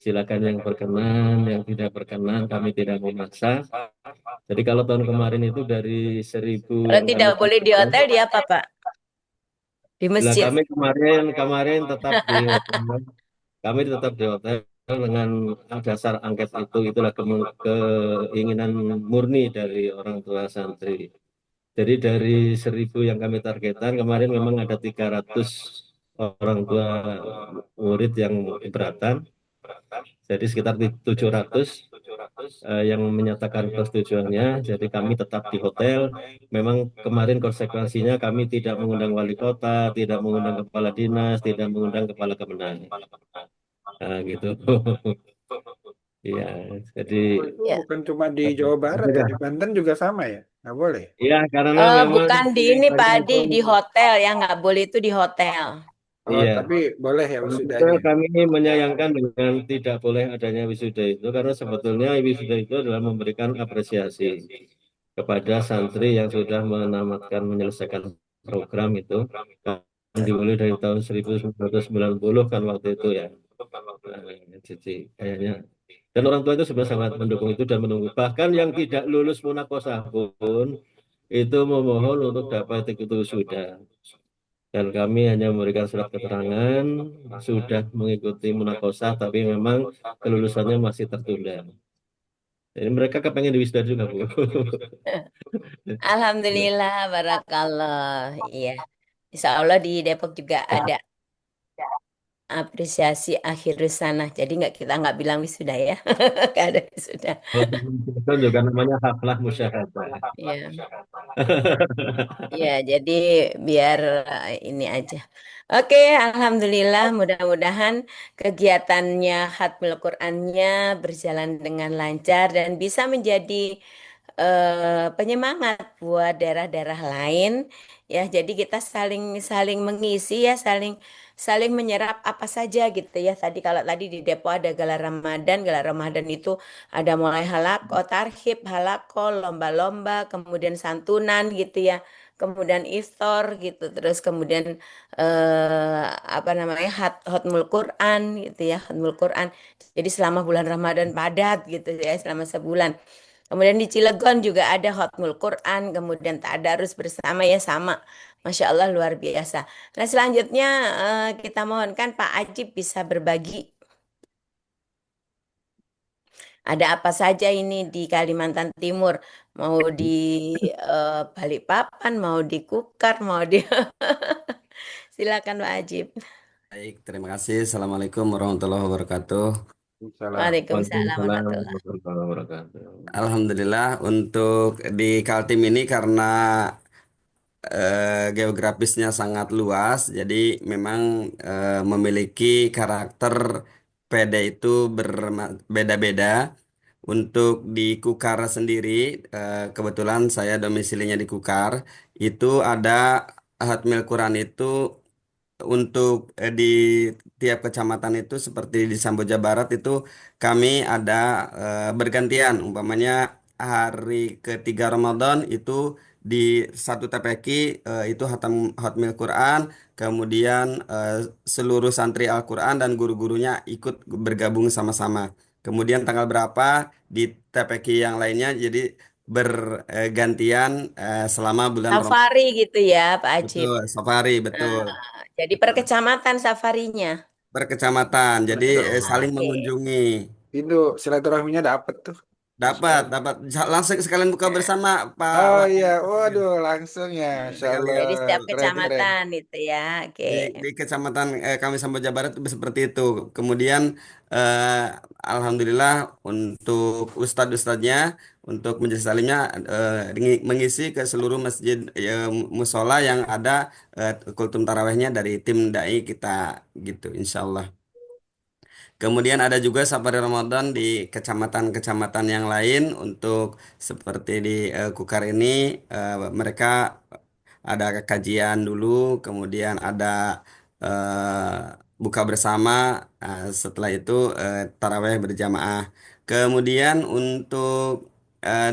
Silakan yang berkenan, yang tidak berkenan kami tidak memaksa. Jadi kalau tahun kemarin itu dari 1.000 Kalau yang kami tidak boleh di targetkan, hotel, di apa, Pak? Di lah masjid. kami kemarin tetap di hotel. Kami tetap di hotel dengan dasar angket itu itulah keinginan murni dari orang tua santri. Jadi dari 1.000 yang kami targetkan kemarin memang ada 300 orang tua murid yang keberatan. Jadi sekitar 700 yang menyatakan persetujuannya. Jadi kami tetap di hotel. Memang kemarin konsekuensinya kami tidak mengundang wali kota, tidak mengundang kepala dinas, tidak mengundang kepala kemenang. Nah, gitu. Iya, jadi Oh, itu Ya. bukan cuma di Jawa Barat ya, di Banten juga sama ya? Nggak boleh. ya karena memang Bukan di ini, Pak Adi, tergantung di hotel ya. Nggak boleh itu di hotel. Oh, iya. tapi boleh ya Kita wisudanya. kami menyayangkan dengan tidak boleh adanya wisuda itu karena sebetulnya wisuda itu adalah memberikan apresiasi kepada santri yang sudah menamatkan menyelesaikan program itu kan dimulai dari tahun 1990 kan waktu itu ya. Cici, kayaknya. Dan orang tua itu sebenarnya sangat mendukung itu dan menunggu. Bahkan yang tidak lulus munakosah pun itu memohon untuk dapat ikut wisuda. Dan kami hanya memberikan surat keterangan sudah mengikuti munakosah, tapi memang kelulusannya masih tertunda. Jadi mereka kepengen di wisuda juga, Bu. Alhamdulillah, barakallah. Iya. Insya Allah di Depok juga ada apresiasi akhir sana. Jadi kita nggak bilang wisuda ya. Nggak ada wisuda. Kalau itu juga namanya haflah musyahadah. Iya. Ya, jadi biar ini aja. Oke, alhamdulillah. Mudah-mudahan kegiatannya Khatmil Qur'annya berjalan dengan lancar dan bisa menjadi penyemangat buat daerah-daerah lain. Ya, jadi kita saling saling mengisi ya, saling saling menyerap apa saja gitu ya. Kalau tadi di Depok ada Galar Ramadan itu ada mulai halako, tarhib, halako, lomba-lomba, kemudian santunan gitu ya. Kemudian iftar gitu, terus kemudian apa namanya Hotmul Quran gitu ya, Hotmul Quran. Jadi selama bulan Ramadan padat gitu ya, selama sebulan. Kemudian di Cilegon juga ada Hotmul Quran, kemudian tadarus bersama ya sama. Masya Allah luar biasa. Nah selanjutnya kita mohonkan Pak Ajib bisa berbagi ada apa saja ini di Kalimantan Timur, mau di Balikpapan, mau di Kukar, mau di silakan Pak Ajib. Baik, terima kasih. Assalamualaikum warahmatullahi wabarakatuh. Salam. Waalaikumsalam Waalaikumsalam warahmatullahi. warahmatullahi wabarakatuh. Alhamdulillah untuk di Kaltim ini karena geografisnya sangat luas, jadi memang memiliki karakter PD itu berbeda-beda. Untuk di Kukar sendiri, kebetulan saya domisilinya di Kukar, itu ada Hatmil Quran itu untuk di tiap kecamatan itu seperti di Samboja Barat itu kami ada bergantian umpamanya hari ketiga Ramadan itu di satu TPQ itu Hatmil Quran, kemudian seluruh santri Al-Quran dan guru-gurunya ikut bergabung sama-sama. Kemudian tanggal berapa di TPQ yang lainnya jadi bergantian selama bulan Ramadan. Safari gitu ya Pak Ajib. Betul, safari Nah, betul. jadi per Betul. kecamatan safarinya. Per kecamatan, jadi Ah, saling oke. mengunjungi. Itu silaturahminya dapet tuh. Masya Dapat, Allah. dapat. Langsung sekalian buka bersama, Pak Oh Wahid. iya, waduh langsung ya. Masya Dengan Allah, Jadi setiap keren keren. kecamatan itu ya. Oke. di kecamatan kami Samboja Barat itu seperti itu. Kemudian eh, alhamdulillah untuk ustadz-ustadznya, untuk majelis taklimnya mengisi ke seluruh masjid musola yang ada kultum tarawehnya dari tim dai kita gitu, insya Allah. Kemudian ada juga safari Ramadan di kecamatan-kecamatan yang lain untuk seperti di Kukar ini mereka ada kajian dulu, kemudian ada eh, buka bersama, setelah itu taraweh berjamaah. Kemudian untuk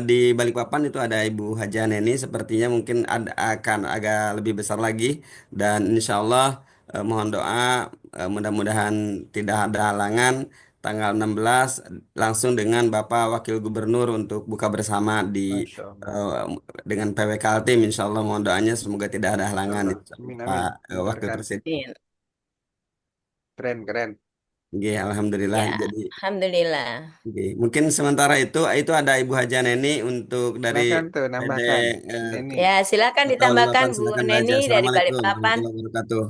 di Balikpapan itu ada Ibu Haja Neni, sepertinya mungkin akan agak lebih besar lagi dan insya Allah mohon doa mudah-mudahan tidak ada halangan tanggal 16 langsung dengan Bapak Wakil Gubernur untuk buka bersama di Masya Allah. eh, dengan PW Kaltim. Insya Allah mohon doanya semoga tidak ada Masya halangan Allah. insya Allah, Amin Pak amin. Wakil Berkah. Presiden. Iya. Keren keren. Oke, Alhamdulillah. Ya, Jadi alhamdulillah. oke, mungkin sementara itu ada Ibu Haja Neni untuk dari Silakan tuh PD nambahkan. eh, Neni. Ya, silakan Kota ditambahkan Balikpapan. Bu Silakan Bu Haja. Neni dari Assalamualaikum Balikpapan. warahmatullahi wabarakatuh.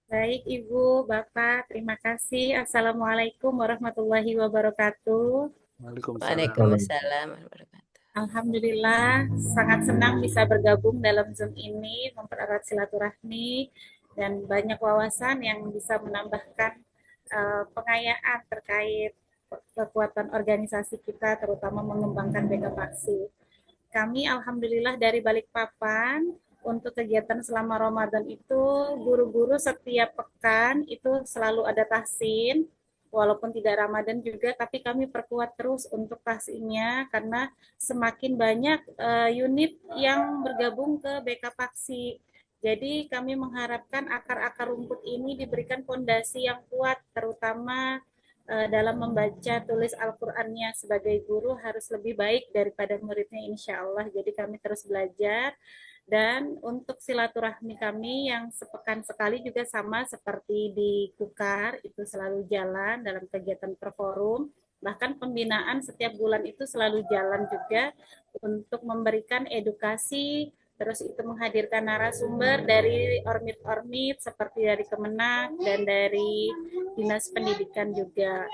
Baik, Ibu, Bapak, terima kasih. Assalamualaikum warahmatullahi wabarakatuh. Waalaikumsalam. Waalaikumsalam warahmatullahi Alhamdulillah, sangat senang bisa bergabung dalam Zoom ini, mempererat silaturahmi, dan banyak wawasan yang bisa menambahkan pengayaan terkait kekuatan organisasi kita, terutama mengembangkan BK Paksi. Kami Alhamdulillah dari Balikpapan, untuk kegiatan selama Ramadan itu guru-guru setiap pekan itu selalu ada tahsin, walaupun tidak Ramadan juga, tapi kami perkuat terus untuk tahsinnya karena semakin banyak unit yang bergabung ke BK Paksi. Jadi kami mengharapkan akar-akar rumput ini diberikan fondasi yang kuat, terutama dalam membaca tulis Al-Qur'annya. Sebagai guru harus lebih baik daripada muridnya insya Allah. Jadi kami terus belajar. Dan untuk silaturahmi kami yang sepekan sekali juga sama seperti di Kukar, itu selalu jalan dalam kegiatan perforum. Bahkan pembinaan setiap bulan itu selalu jalan juga untuk memberikan edukasi, terus itu menghadirkan narasumber dari ormit-ormit seperti dari Kemenak dan dari Dinas Pendidikan juga.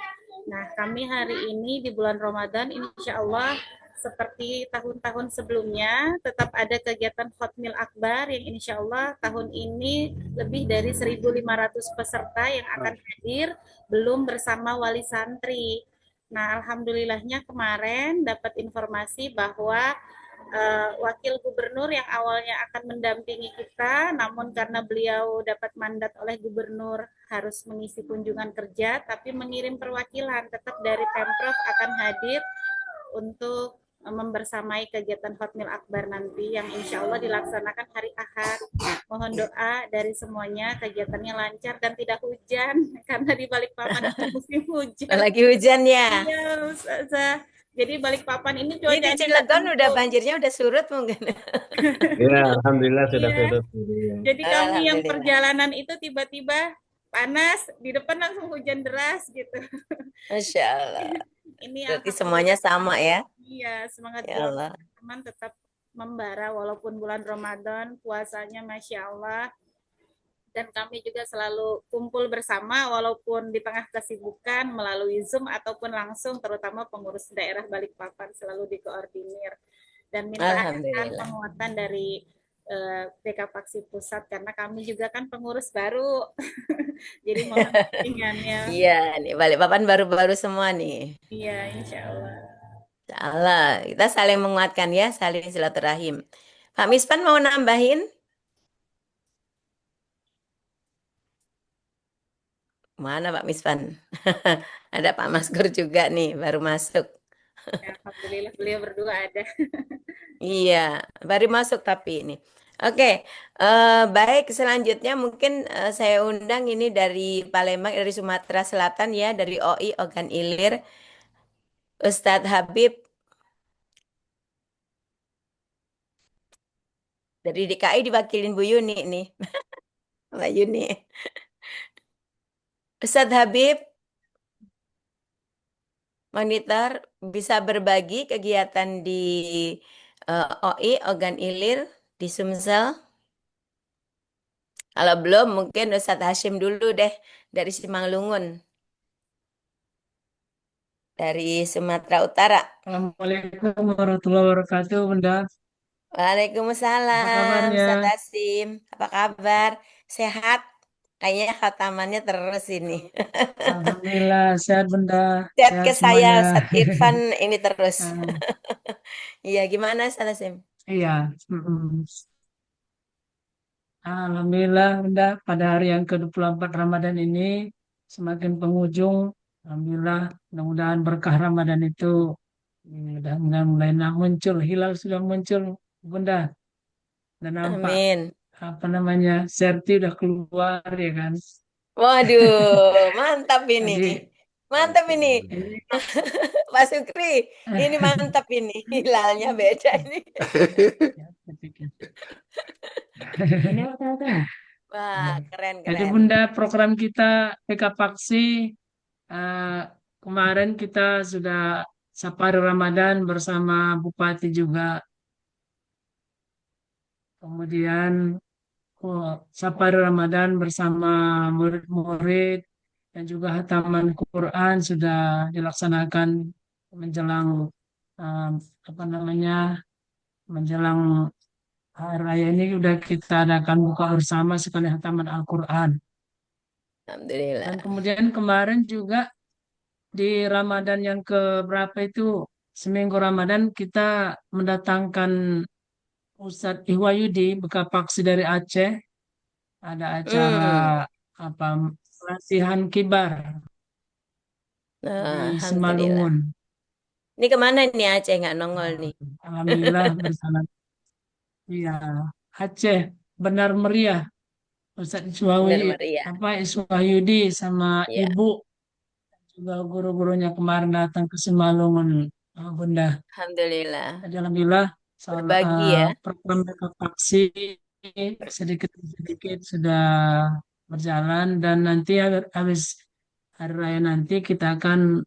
Nah, kami hari ini di bulan Ramadan insya Allah seperti tahun-tahun sebelumnya tetap ada kegiatan Hotmil Akbar yang insya Allah tahun ini lebih dari 1.500 peserta yang akan hadir belum bersama wali santri. Nah, alhamdulillahnya kemarin dapat informasi bahwa wakil gubernur yang awalnya akan mendampingi kita, namun karena beliau dapat mandat oleh gubernur harus mengisi kunjungan kerja, tapi mengirim perwakilan tetap dari Pemprov akan hadir untuk membersamai kegiatan Hotmil Akbar nanti yang insya Allah dilaksanakan hari Ahad. Mohon doa dari semuanya kegiatannya lancar dan tidak hujan karena di Balikpapan musim hujan. Lagi hujan ya. Iya, Ustazah. Jadi Balikpapan ini Ini di cuacanya Cilegon udah banjirnya udah surut mungkin. Ya, alhamdulillah sudah Iya. surut. Jadi kami yang Alhamdulillah. perjalanan itu tiba-tiba panas, di depan langsung hujan deras gitu. Masya Allah. Ini Berarti alhamdulillah semuanya sama ya. Iya, semangat Ya Allah. teman tetap membara walaupun bulan Ramadan, puasanya Masya Allah. Dan kami juga selalu kumpul bersama walaupun di tengah kesibukan melalui Zoom ataupun langsung, terutama pengurus daerah Balikpapan selalu dikoordinir. Dan minta Alhamdulillah. penguatan dari PK Paksi Pusat karena kami juga kan pengurus baru. Jadi mohon bimbingannya. Iya, nih Balikpapan baru-baru semua nih. Iya, insya Allah. Insya Allah, kita saling menguatkan ya, saling silaturahim. Pak Mispan mau nambahin? Mana Pak Mispan? Ada Pak Maskur juga nih, baru masuk. Ya, alhamdulillah beliau berdua ada. Iya, baru masuk tapi ini. Oke, baik selanjutnya mungkin saya undang ini dari Palembang, dari Sumatera Selatan ya, dari OI Ogan Ilir, Ustadz Habib dari DKI diwakilin Bu Yuni nih, Mbak Yuni. Ustadz Habib, monitor bisa berbagi kegiatan di OI Ogan Ilir di Sumsel. Kalau belum, mungkin Ustadz Hashim dulu deh dari Simalungun, dari Sumatera Utara. Assalamualaikum warahmatullahi wabarakatuh, Bunda. Apa Waalaikumsalam, kabarnya? Ustadz Hashim. Apa kabar? Sehat? Kayaknya khatamannya terus ini. Alhamdulillah sehat, Bunda. Chat Sehat ke saya, semuanya. Ustadz Irfan ini terus. Ah, Iya, gimana Ustadz Hashim? iya. mm-mm. Alhamdulillah, Bunda. Pada hari yang ke-24 Ramadan ini semakin penghujung. Alhamdulillah, mudah-mudahan berkah Ramadan itu mudah-mudahan mulai muncul. Hilal sudah muncul, Bunda. Dan nampak Amin. apa namanya, serti udah keluar ya kan. Waduh, mantap ini. Jadi Mantap ini. ini Pak Sukri, ini mantap ini. Hilalnya beda ini. ya, saya pikir. Wah, keren, Jadi keren. Bunda, program kita PK Paksi eh, kemarin kita sudah Safari Ramadan bersama Bupati juga. Kemudian Safari Ramadan bersama murid-murid dan juga hataman Quran sudah dilaksanakan menjelang apa namanya menjelang hari raya ini udah kita adakan buka bersama sekali hataman Al-Quran. Alhamdulillah. Dan kemudian kemarin juga di Ramadan yang ke berapa itu seminggu Ramadan kita mendatangkan Ustadz Ihwayudi Bekapaksi dari Aceh. Ada acara Hmm. apa pelatihan kibar di Alhamdulillah. Simalungun. Ini kemana nih Aceh nggak nongol nih? Alhamdulillah bersama. Iya, Aceh benar meriah. Ustadz Benar meriah. Iswahyudi sama Ya, Ibu juga guru-gurunya kemarin datang ke Simalungun, Bunda. alhamdulillah. Jadi alhamdulillah soal Berbagi ya. program vaksin sedikit-sedikit sudah berjalan dan nanti habis hari raya nanti kita akan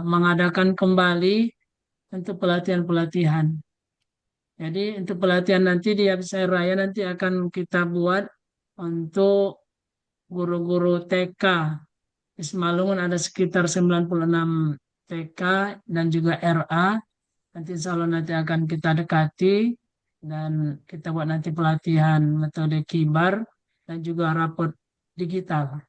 mengadakan kembali untuk pelatihan-pelatihan. Jadi untuk pelatihan nanti di habis hari raya nanti akan kita buat untuk guru-guru TK. Di Simalungun ada sekitar 96 TK dan juga RA. Nanti insya Allah nanti akan kita dekati dan kita buat nanti pelatihan metode kibar dan juga rapor digital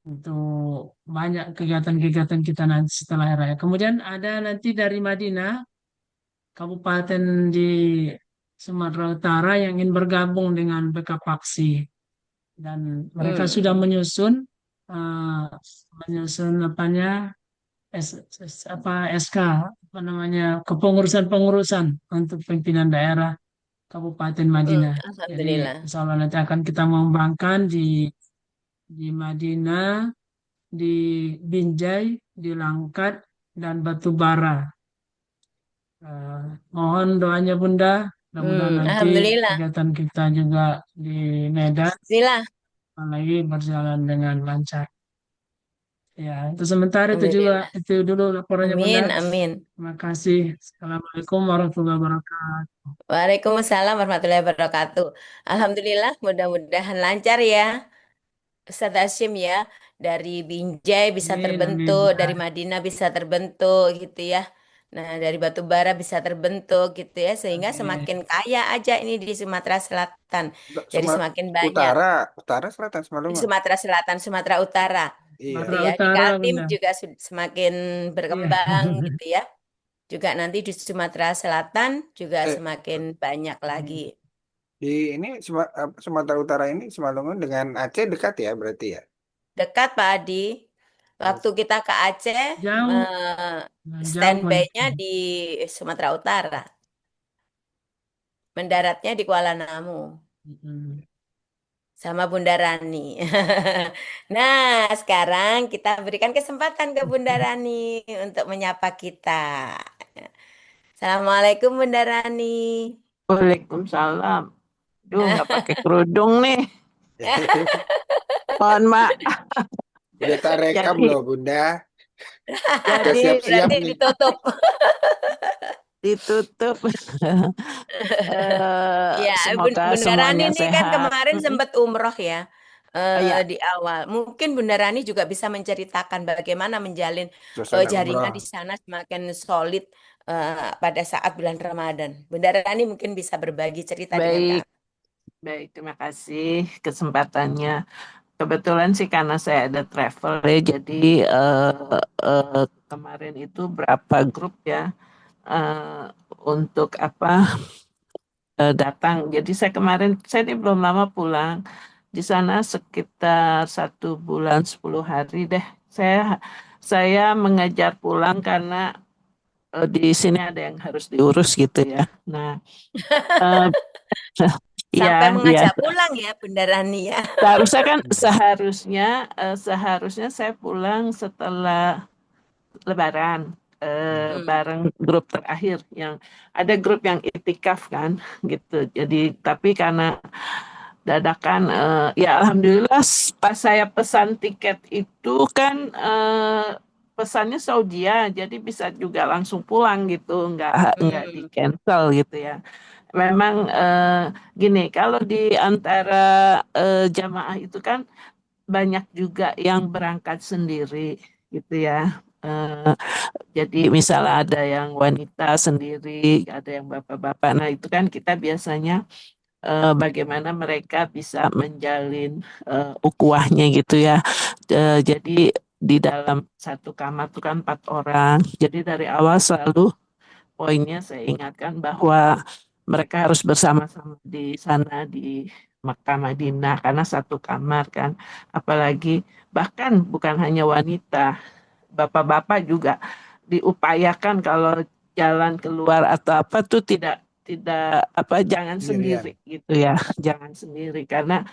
untuk banyak kegiatan-kegiatan kita nanti setelah hari raya. Kemudian ada nanti dari Madinah, kabupaten di Sumatera Utara yang ingin bergabung dengan BK Paksi dan mereka sudah Hmm. eh, menyusun apanya SK apa namanya kepengurusan-pengurusan untuk pimpinan daerah Kabupaten Madinah. Jadi Alhamdulillah. insya Allah nanti akan kita mengembangkan di Madinah, di Binjai, di Langkat, dan Batubara. Mohon doanya Bunda, mudah-mudahan nanti Alhamdulillah. kegiatan kita juga di Medan Bismillah. lagi berjalan dengan lancar. Ya, untuk sementara itu juga Alhamdulillah. itu dulu laporannya Bunda. Amin, amin. Terima kasih. Assalamualaikum warahmatullahi wabarakatuh. Waalaikumsalam warahmatullahi wabarakatuh. Alhamdulillah, mudah-mudahan lancar ya, Ustadz Hashim ya. Dari Binjai bisa Amin, amin, terbentuk, Bunda. dari Madinah bisa terbentuk gitu ya. Nah, dari Batubara bisa terbentuk gitu ya, sehingga Amin. semakin kaya aja ini di Sumatera Selatan. Jadi Suma- semakin banyak. Utara, Utara, Selatan, Di Simalungun. Sumatera Selatan, Sumatera Utara gitu Iya. Sumatera ya. Di Utara, Kaltim Bunda. juga semakin Iya. berkembang gitu ya. Juga nanti di Sumatera Selatan juga Eh, semakin banyak lagi. di ini Sumatera Utara ini Simalungun dengan Aceh dekat ya berarti ya. Dekat Pak Adi. Waktu kita ke Aceh, Jauh, jauh Bunda. standby-nya di Sumatera Utara. Mendaratnya di Kuala Namu Mm-mm. sama Bunda Rani. Nah, sekarang kita berikan kesempatan ke Bunda Rani untuk menyapa kita. Assalamualaikum Bunda Rani. Waalaikumsalam. Duh, nggak pakai kerudung nih. Mohon maaf. Udah tak rekam Jadi, loh Bunda. Kita jadi siap-siap Berarti nih. ditutup. ditutup. Ya, Semoga Bunda Rani semuanya ini kan sehat. kemarin sempat umroh ya Ya, di awal. Mungkin Bunda Rani juga bisa menceritakan bagaimana menjalin Suasana jaringan di umroh. sana semakin solid pada saat bulan Ramadan. Bunda Rani mungkin bisa berbagi cerita dengan baik, kami. baik. Terima kasih kesempatannya. Kebetulan sih karena saya ada travel ya, jadi kemarin itu berapa grup ya untuk apa datang. Jadi saya kemarin saya ini belum lama pulang di sana sekitar 1 bulan 10 hari deh. Saya mengejar pulang karena di sini ada yang harus diurus gitu ya. Nah, eh, ya Sampai mengajak biasa. pulang ya Bunda Rani ya. Seharusnya kan seharusnya saya pulang setelah Lebaran Hmm. bareng grup terakhir yang ada grup yang itikaf kan gitu. Jadi tapi karena dadakan ya alhamdulillah pas saya pesan tiket itu kan pesannya Saudia jadi bisa juga langsung pulang gitu nggak di Hmm. cancel gitu ya memang gini kalau di antara jamaah itu kan banyak juga yang berangkat sendiri gitu ya. Eh, jadi misalnya ada yang wanita sendiri, ada yang bapak-bapak. Nah itu kan kita biasanya bagaimana mereka bisa menjalin ukhuwahnya gitu ya. Jadi di dalam satu kamar itu kan 4 orang. Jadi dari awal selalu poinnya saya ingatkan bahwa mereka harus bersama-sama di sana di Makkah Madinah karena satu kamar kan. Apalagi bahkan bukan hanya wanita, bapak-bapak juga diupayakan kalau jalan keluar atau apa tuh tidak tidak jangan Sendirian. sendiri gitu ya, jangan sendiri karena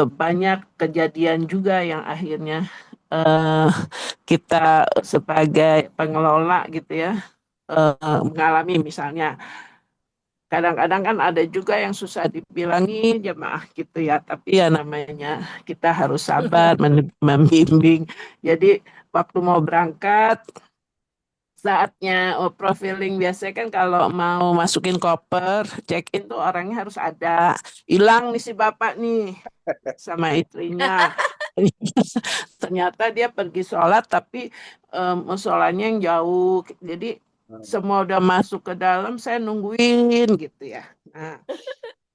banyak kejadian juga yang akhirnya eh, kita sebagai pengelola gitu ya mengalami misalnya kadang-kadang kan ada juga yang susah dibilangin jemaah gitu ya, tapi ya namanya kita harus sabar membimbing. Jadi waktu mau berangkat saatnya profiling biasanya kan kalau mau masukin koper check in tuh orangnya harus ada, hilang nih si bapak nih sama istrinya. Ternyata dia pergi sholat tapi musolanya yang jauh. Jadi semua udah masuk ke dalam, saya nungguin gitu ya. Nah,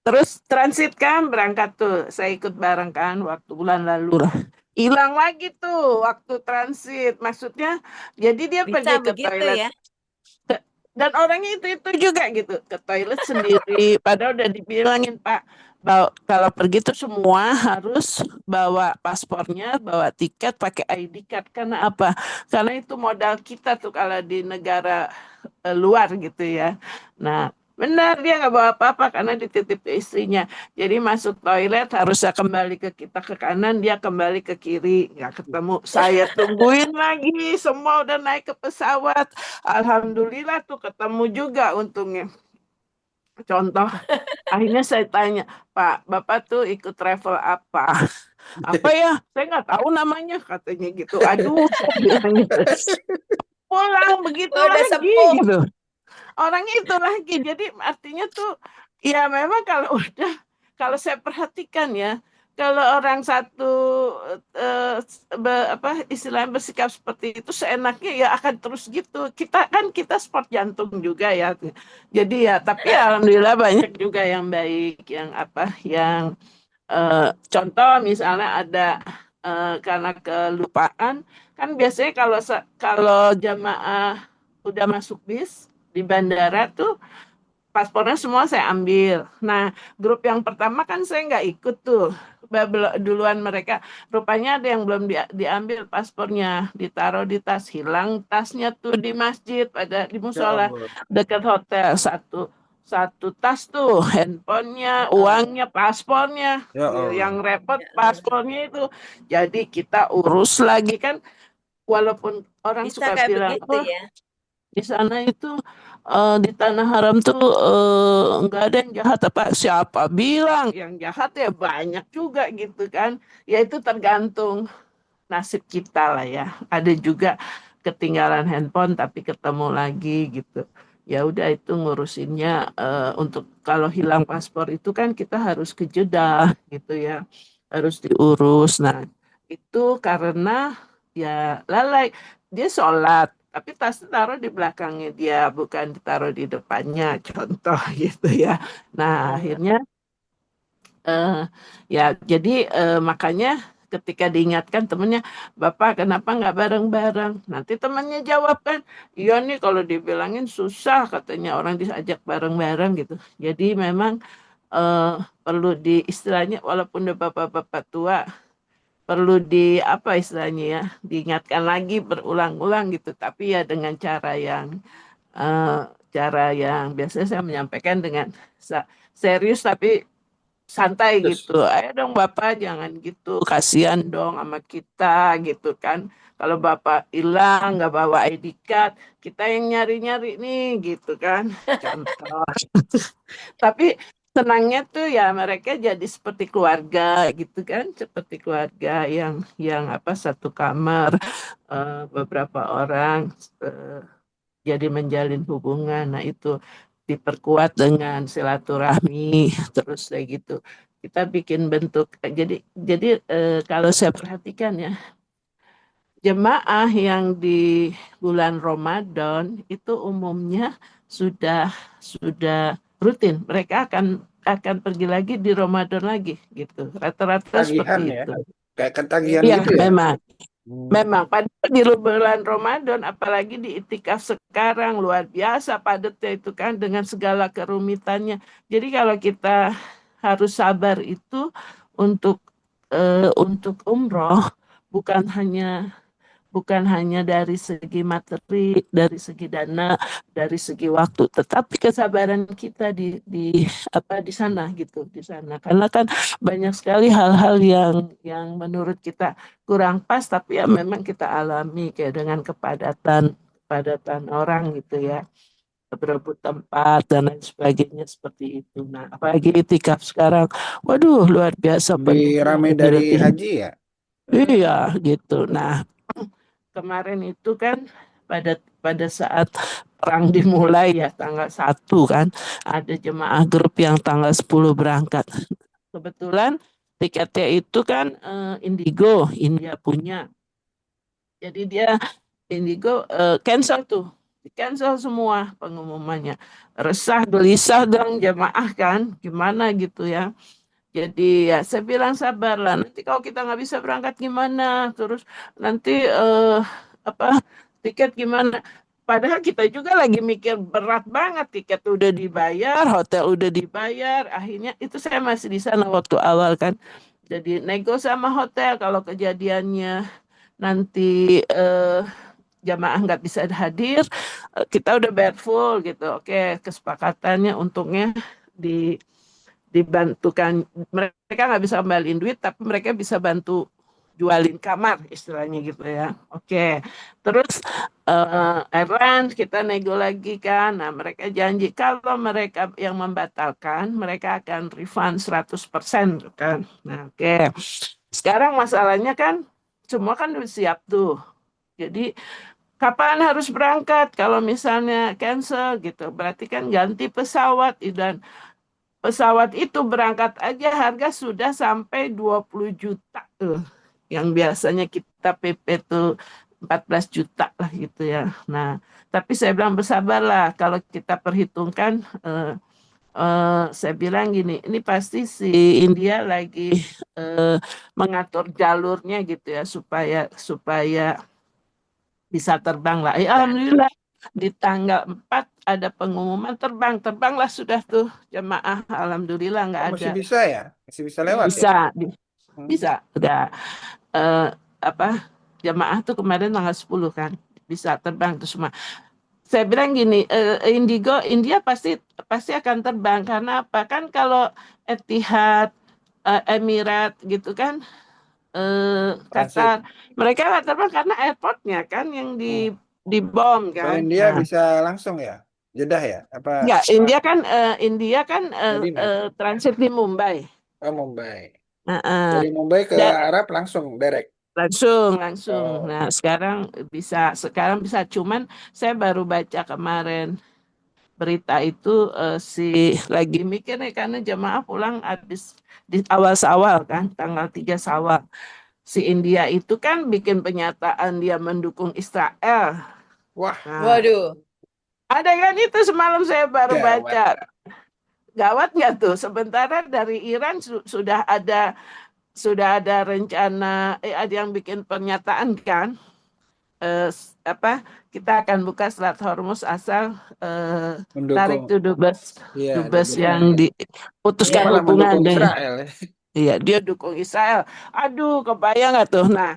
terus transit kan berangkat tuh, saya ikut bareng kan waktu bulan lalu lah. Hilang lagi tuh waktu transit. Maksudnya, jadi dia Bisa pergi ke begitu toilet ya. dan orangnya itu juga gitu ke toilet sendiri padahal udah dibilangin Pak kalau pergi tuh semua harus bawa paspornya, bawa tiket, pakai ID card. Karena apa? Karena itu modal kita tuh kalau di negara luar gitu ya. Nah, benar dia nggak bawa apa-apa karena dititip ke istrinya. Jadi masuk toilet harusnya kembali ke kita ke kanan, dia kembali ke kiri. Nggak ketemu. Saya tungguin lagi, semua udah naik ke pesawat. Alhamdulillah tuh ketemu juga untungnya. Contoh, akhirnya saya tanya, Pak, Bapak tuh ikut travel apa? Apa ya? Saya nggak tahu namanya, katanya gitu. Aduh, saya bilang gitu. Pulang begitu Oh, udah lagi sepuh. gitu. Orangnya itu lagi. Jadi artinya tuh ya memang kalau udah kalau saya perhatikan ya, kalau orang satu istilahnya bersikap seperti itu seenaknya ya akan terus gitu. Kita sport jantung juga ya. Jadi ya tapi ya alhamdulillah banyak juga yang baik yang yang contoh misalnya ada karena kelupaan kan biasanya kalau jamaah udah masuk bis di bandara tuh paspornya semua saya ambil. Nah, grup yang pertama kan saya nggak ikut tuh. Duluan mereka. Rupanya ada yang belum diambil paspornya. Ditaruh di tas. Hilang tasnya tuh di masjid. Di Ya musola Allah. dekat hotel. Satu tas tuh. Handphonenya, uangnya, paspornya. Ya Yang Allah. repot Ya Allah. paspornya itu. Jadi kita urus lagi kan. Walaupun orang Bisa suka kayak bilang, begitu oh ya. di sana itu di tanah haram tuh nggak ada yang jahat apa siapa bilang yang jahat ya banyak juga gitu kan ya itu tergantung nasib kita lah ya ada juga ketinggalan handphone tapi ketemu lagi gitu ya udah itu ngurusinnya untuk kalau hilang paspor itu kan kita harus ke Jeddah gitu ya harus diurus nah itu karena ya lalai dia sholat tapi tasnya taruh di belakangnya dia bukan ditaruh di depannya contoh gitu ya nah akhirnya eh, ya jadi makanya ketika diingatkan temennya Bapak kenapa nggak bareng-bareng nanti temannya jawab kan iya nih kalau dibilangin susah katanya orang diajak bareng-bareng gitu jadi memang eh, perlu di istilahnya walaupun udah bapak-bapak tua perlu apa istilahnya ya diingatkan lagi berulang-ulang gitu tapi ya dengan eh, cara yang biasanya saya menyampaikan dengan serius tapi santai Terus. gitu ayo dong bapak jangan gitu kasihan dong sama kita gitu kan kalau bapak hilang nggak bawa ID card kita yang nyari-nyari nih gitu kan contoh tapi senangnya tuh ya mereka jadi seperti keluarga gitu kan, seperti keluarga yang satu kamar beberapa orang eh, jadi menjalin hubungan. Nah itu diperkuat dengan silaturahmi terus kayak gitu. Kita bikin bentuk jadi kalau saya perhatikan ya jemaah yang di bulan Ramadan itu umumnya sudah rutin. Mereka akan pergi lagi di Ramadan lagi gitu. Rata-rata Tagihan seperti ya. itu. Kayak ketagihan Iya, gitu ya. memang. Hmm. Memang padahal di bulan Ramadan apalagi di itikaf sekarang luar biasa padatnya itu kan dengan segala kerumitannya. Jadi kalau kita harus sabar itu untuk umroh bukan hanya bukan hanya dari segi materi, dari segi dana, dari segi waktu, tetapi kesabaran kita di sana gitu, di sana. Karena kan banyak sekali hal-hal yang menurut kita kurang pas, tapi ya memang kita alami kayak dengan kepadatan orang gitu ya, berebut tempat dan lain sebagainya seperti itu. Nah, apalagi itikaf sekarang, waduh luar biasa Lebih penuhnya ramai ini dari lebih. haji ya? Iya gitu. Nah, kemarin itu kan pada pada saat perang dimulai ya tanggal 1 kan, ada jemaah grup yang tanggal 10 berangkat. Kebetulan tiketnya itu kan Indigo, India punya. Jadi dia Indigo cancel tuh. Cancel semua pengumumannya. Resah gelisah dong jemaah kan, gimana gitu ya. Jadi ya saya bilang sabarlah. Nanti kalau kita nggak bisa berangkat gimana? Terus nanti apa tiket gimana? Padahal kita juga lagi mikir berat banget, tiket udah dibayar, hotel udah dibayar. Akhirnya itu saya masih di sana waktu awal kan. Jadi nego sama hotel kalau kejadiannya nanti jamaah nggak bisa hadir, kita udah bayar full gitu. Oke, kesepakatannya untungnya di dibantukan, mereka nggak bisa kembaliin duit tapi mereka bisa bantu jualin kamar istilahnya gitu ya. Oke, terus airline kita nego lagi kan. Nah, mereka janji kalau mereka yang membatalkan mereka akan refund 100% kan. Nah, oke. Sekarang masalahnya kan semua kan udah siap tuh. Jadi kapan harus berangkat kalau misalnya cancel gitu. Berarti kan ganti pesawat dan pesawat itu berangkat aja harga sudah sampai 20 juta tuh. Yang biasanya kita PP tuh 14 juta lah gitu ya. Nah, tapi saya bilang bersabarlah kalau kita perhitungkan saya bilang gini, ini pasti si India lagi eh, mengatur jalurnya gitu ya supaya supaya bisa terbang lah. Ya, alhamdulillah di tanggal 4 ada pengumuman terbanglah sudah tuh jemaah. Alhamdulillah nggak Oh, ada. masih bisa ya? Masih bisa lewat ya? Bisa, Hmm. bisa. Udah eh, apa jemaah tuh kemarin tanggal 10 kan bisa terbang tuh semua. Saya bilang gini, Indigo India pasti pasti akan terbang karena apa kan kalau Etihad, Emirat gitu kan, Transit. Qatar, mereka nggak terbang karena airportnya kan yang Hmm. di bom Kalau kan. India Nah, bisa langsung ya? Jeddah ya? Apa nggak India kan Madinah? transit di Mumbai. Oh, Mumbai. Nah, Dari Mumbai ke da- Arab langsung direct. langsung. Oh, Nah, sekarang bisa cuman saya baru baca kemarin berita itu si lagi mikir nih karena jemaah pulang habis di awal kan tanggal 3 Syawal. Si India itu kan bikin pernyataan dia mendukung Israel. wah, Nah, Waduh, ada kan itu semalam saya baru gawat. baca. Gawat nggak tuh? Sementara dari Iran sudah ada rencana, ada yang bikin pernyataan kan, apa kita akan buka Selat Hormuz asal tarik Mendukung. tuh dubes Iya, dubes dubesnya. yang Dia diputuskan malah hubungan mendukung dengan, Israel ya. iya dia dukung Israel. Aduh, kebayang nggak tuh? Nah,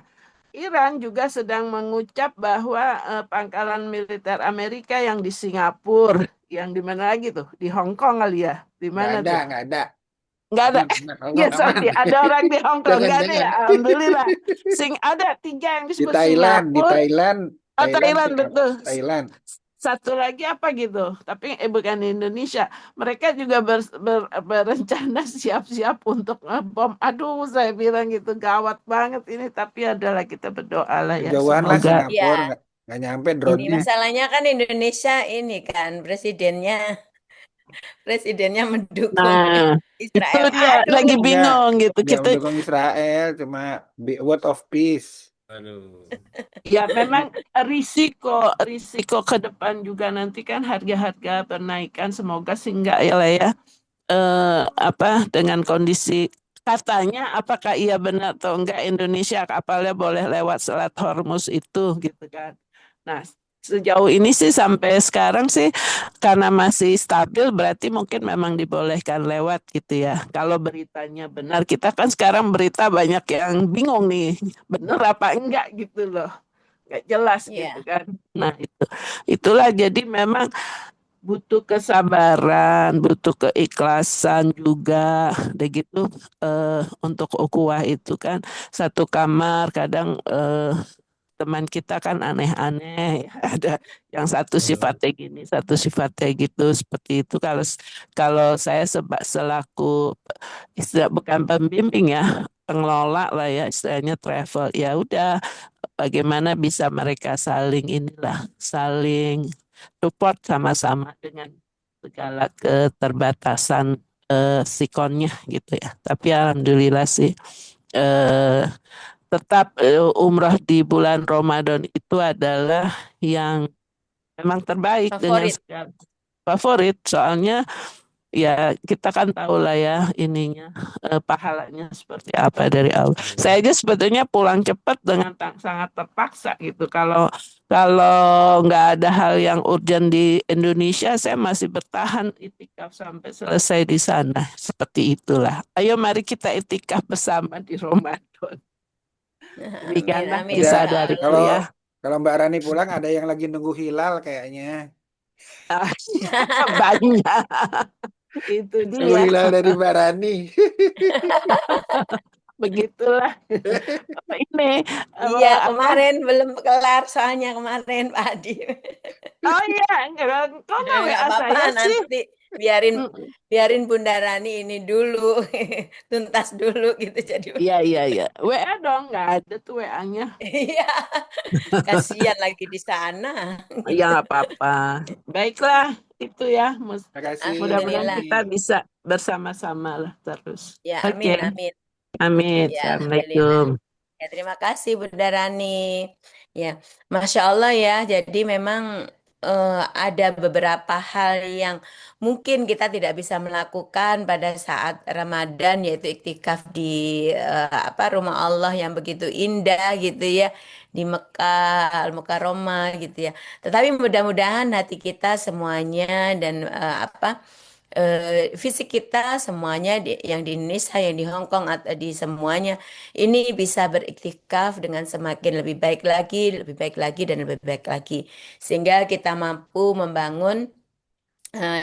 Iran juga sedang mengucap bahwa pangkalan militer Amerika yang di Singapura, yang di mana lagi tuh? Di Hong Kong kali ya? Di Nggak mana ada, tuh? nggak ada. Nggak ada. Aman, aman. Ya, Ngomong aman. sorry, ada orang di Hong Kong. Nggak ada Jangan-jangan. ya, Alhamdulillah. Ada 3 yang Di disebut Thailand, di Singapura. Thailand, Oh, Thailand, Thailand, Singapura, betul. Thailand. Satu lagi apa gitu, tapi bukan di Indonesia. Mereka juga berencana siap-siap untuk ngebom. Aduh, saya bilang gitu gawat banget ini. Tapi adalah kita berdoa lah ya, Kejauhan lah semoga. Singapura, ya. nggak nyampe Ini drone-nya. masalahnya kan Indonesia ini kan presidennya mendukung Nah, itu Israel. dia lagi Aduh, Nggak, bingung gitu. nggak Kita mendukung Israel, cuma word of peace. Aduh. ya memang risiko risiko ke depan juga nanti kan harga-harga bernaikan. Semoga sih enggak ya lah ya. Apa dengan kondisi katanya apakah iya benar atau enggak Indonesia kapalnya boleh lewat Selat Hormuz itu gitu kan. Nah, sejauh ini sih sampai sekarang sih karena masih stabil berarti mungkin memang dibolehkan lewat gitu ya. Kalau beritanya benar, kita kan sekarang berita banyak yang bingung nih, benar apa enggak gitu loh. nggak jelas gitu Ya. kan. Nah itulah jadi memang butuh kesabaran, butuh keikhlasan juga. Udah gitu untuk ukhuwah itu kan satu kamar kadang teman kita kan aneh-aneh. Ada yang satu sifatnya gini, satu sifatnya gitu. Seperti itu kalau kalau saya selaku istilah bukan pembimbing ya, pengelola lah ya istilahnya travel. Ya udah bagaimana bisa mereka saling inilah, saling support sama-sama dengan segala keterbatasan sikonnya gitu ya. Tapi alhamdulillah sih eh, tetap umroh di bulan Ramadan itu adalah yang memang terbaik dengan Favorit. segala favorit. Soalnya ya kita kan tahu lah ya ininya pahalanya seperti apa dari Allah. Saya aja sebetulnya pulang cepat dengan sangat terpaksa gitu. Kalau kalau nggak ada hal yang urgent di Indonesia, saya masih bertahan itikaf sampai selesai di sana. Seperti itulah. Ayo mari kita itikaf bersama di Ramadan. Amin, Demikianlah amin, Ada kisah insya dariku Allah. kalau ya. kalau Mbak Rani pulang ada yang lagi nunggu hilal kayaknya. Ah, banyak. Itu Nunggu dia. hilal dari Mbak Rani. Begitulah. Ini Iya, apa? kemarin belum kelar soalnya kemarin Pak Adi. Oh iya, enggak, kok nggak Nggak WA apa-apa, saya sih? nanti biarin Mm, biarin Bunda Rani ini dulu, tuntas dulu gitu jadi. Iya, iya, iya. WA dong, nggak ada tuh WA-nya. Iya, kasihan lagi di sana. Ya nggak apa-apa. Baiklah, itu ya. Terima kasih Mbak Mudah-mudahan Rani. Alhamdulillah. kita bisa bersama-sama lah terus. Ya, Oke, amin, amin. amin. Ya, alhamdulillah. Assalamualaikum. Ya, terima kasih Bunda Rani. Ya, Masya Allah ya. Jadi memang ada beberapa hal yang mungkin kita tidak bisa melakukan pada saat Ramadan, yaitu iktikaf di apa rumah Allah yang begitu indah gitu ya, di Mekah, Al-Mukarramah gitu ya. Tetapi mudah-mudahan hati kita semuanya dan apa fisik kita semuanya yang di Indonesia, yang di Hong Kong atau di semuanya ini bisa beriktikaf dengan semakin lebih baik lagi, lebih baik lagi dan lebih baik lagi sehingga kita mampu membangun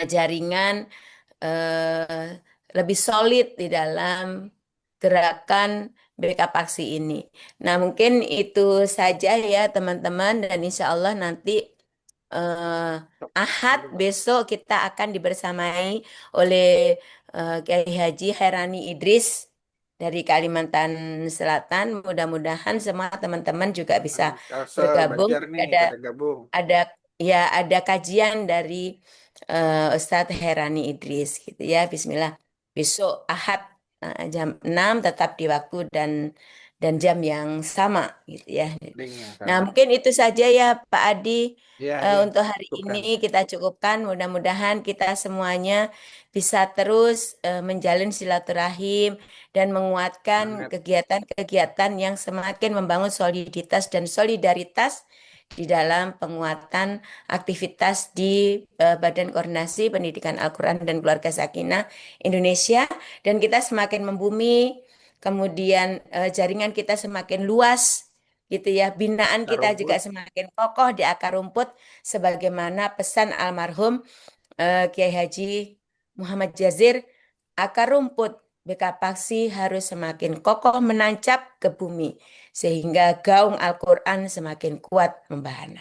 jaringan eh, lebih solid di dalam gerakan backup aksi ini. Nah, mungkin itu saja ya teman-teman dan insya Allah nanti eh, Ahad besok kita akan dibersamai oleh Kiai Haji Hairani Idris dari Kalimantan Selatan. Mudah-mudahan semua teman-teman juga bisa Kalsel, bergabung. Banjar nih pada gabung. Ada ya ada kajian dari Ustadz Herani Idris gitu ya. Bismillah. Besok Ahad jam 6 tetap di waktu dan jam yang sama gitu ya. Linknya Nah, sama. mungkin itu saja ya Pak Adi. Ya, ya, Untuk hari ini cukupkan. kita cukupkan. Mudah-mudahan kita semuanya bisa terus menjalin silaturahim dan menguatkan Semangat. kegiatan-kegiatan yang semakin membangun soliditas dan solidaritas di dalam penguatan aktivitas di Badan Koordinasi Pendidikan Al-Quran dan Keluarga Sakinah Indonesia dan kita semakin membumi, kemudian jaringan kita semakin luas gitu ya, binaan Akar kita juga rumput. semakin kokoh di akar rumput sebagaimana pesan almarhum Kiai Haji Muhammad Jazir, akar rumput Bekapaksi harus semakin kokoh menancap ke bumi sehingga gaung Al-Quran semakin kuat membahana.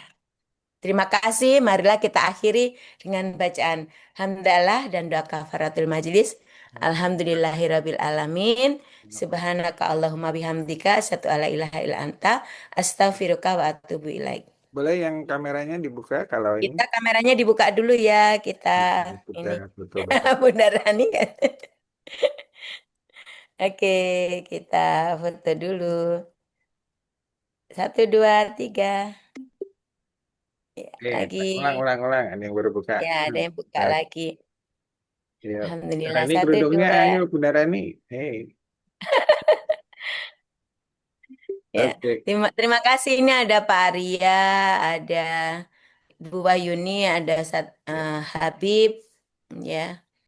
Terima kasih. Marilah kita akhiri dengan bacaan hamdalah dan doa kafaratul majlis. Alhamdulillahirabbil alamin. Subhanaka Allahumma bihamdika asyhadu alla ilaha illa anta astaghfiruka wa atubu ilaik. Boleh yang kameranya dibuka kalau ini? Kita kameranya dibuka dulu ya, kita ini Betul, betul, betul. Bunda Rani kan. Oke, kita foto dulu. 1, 2, 3. Ya, Oke, lagi. ulang. Ada yang baru buka. Ya, ada yang buka Nah, lagi. ya. Alhamdulillah. Rani Satu, kerudungnya, dua. ayo Bunda Rani. Hey, Ya, oke. terima kasih. Ini ada Pak Arya, ada Bu Wahyuni, ada Ya. Habib, ya.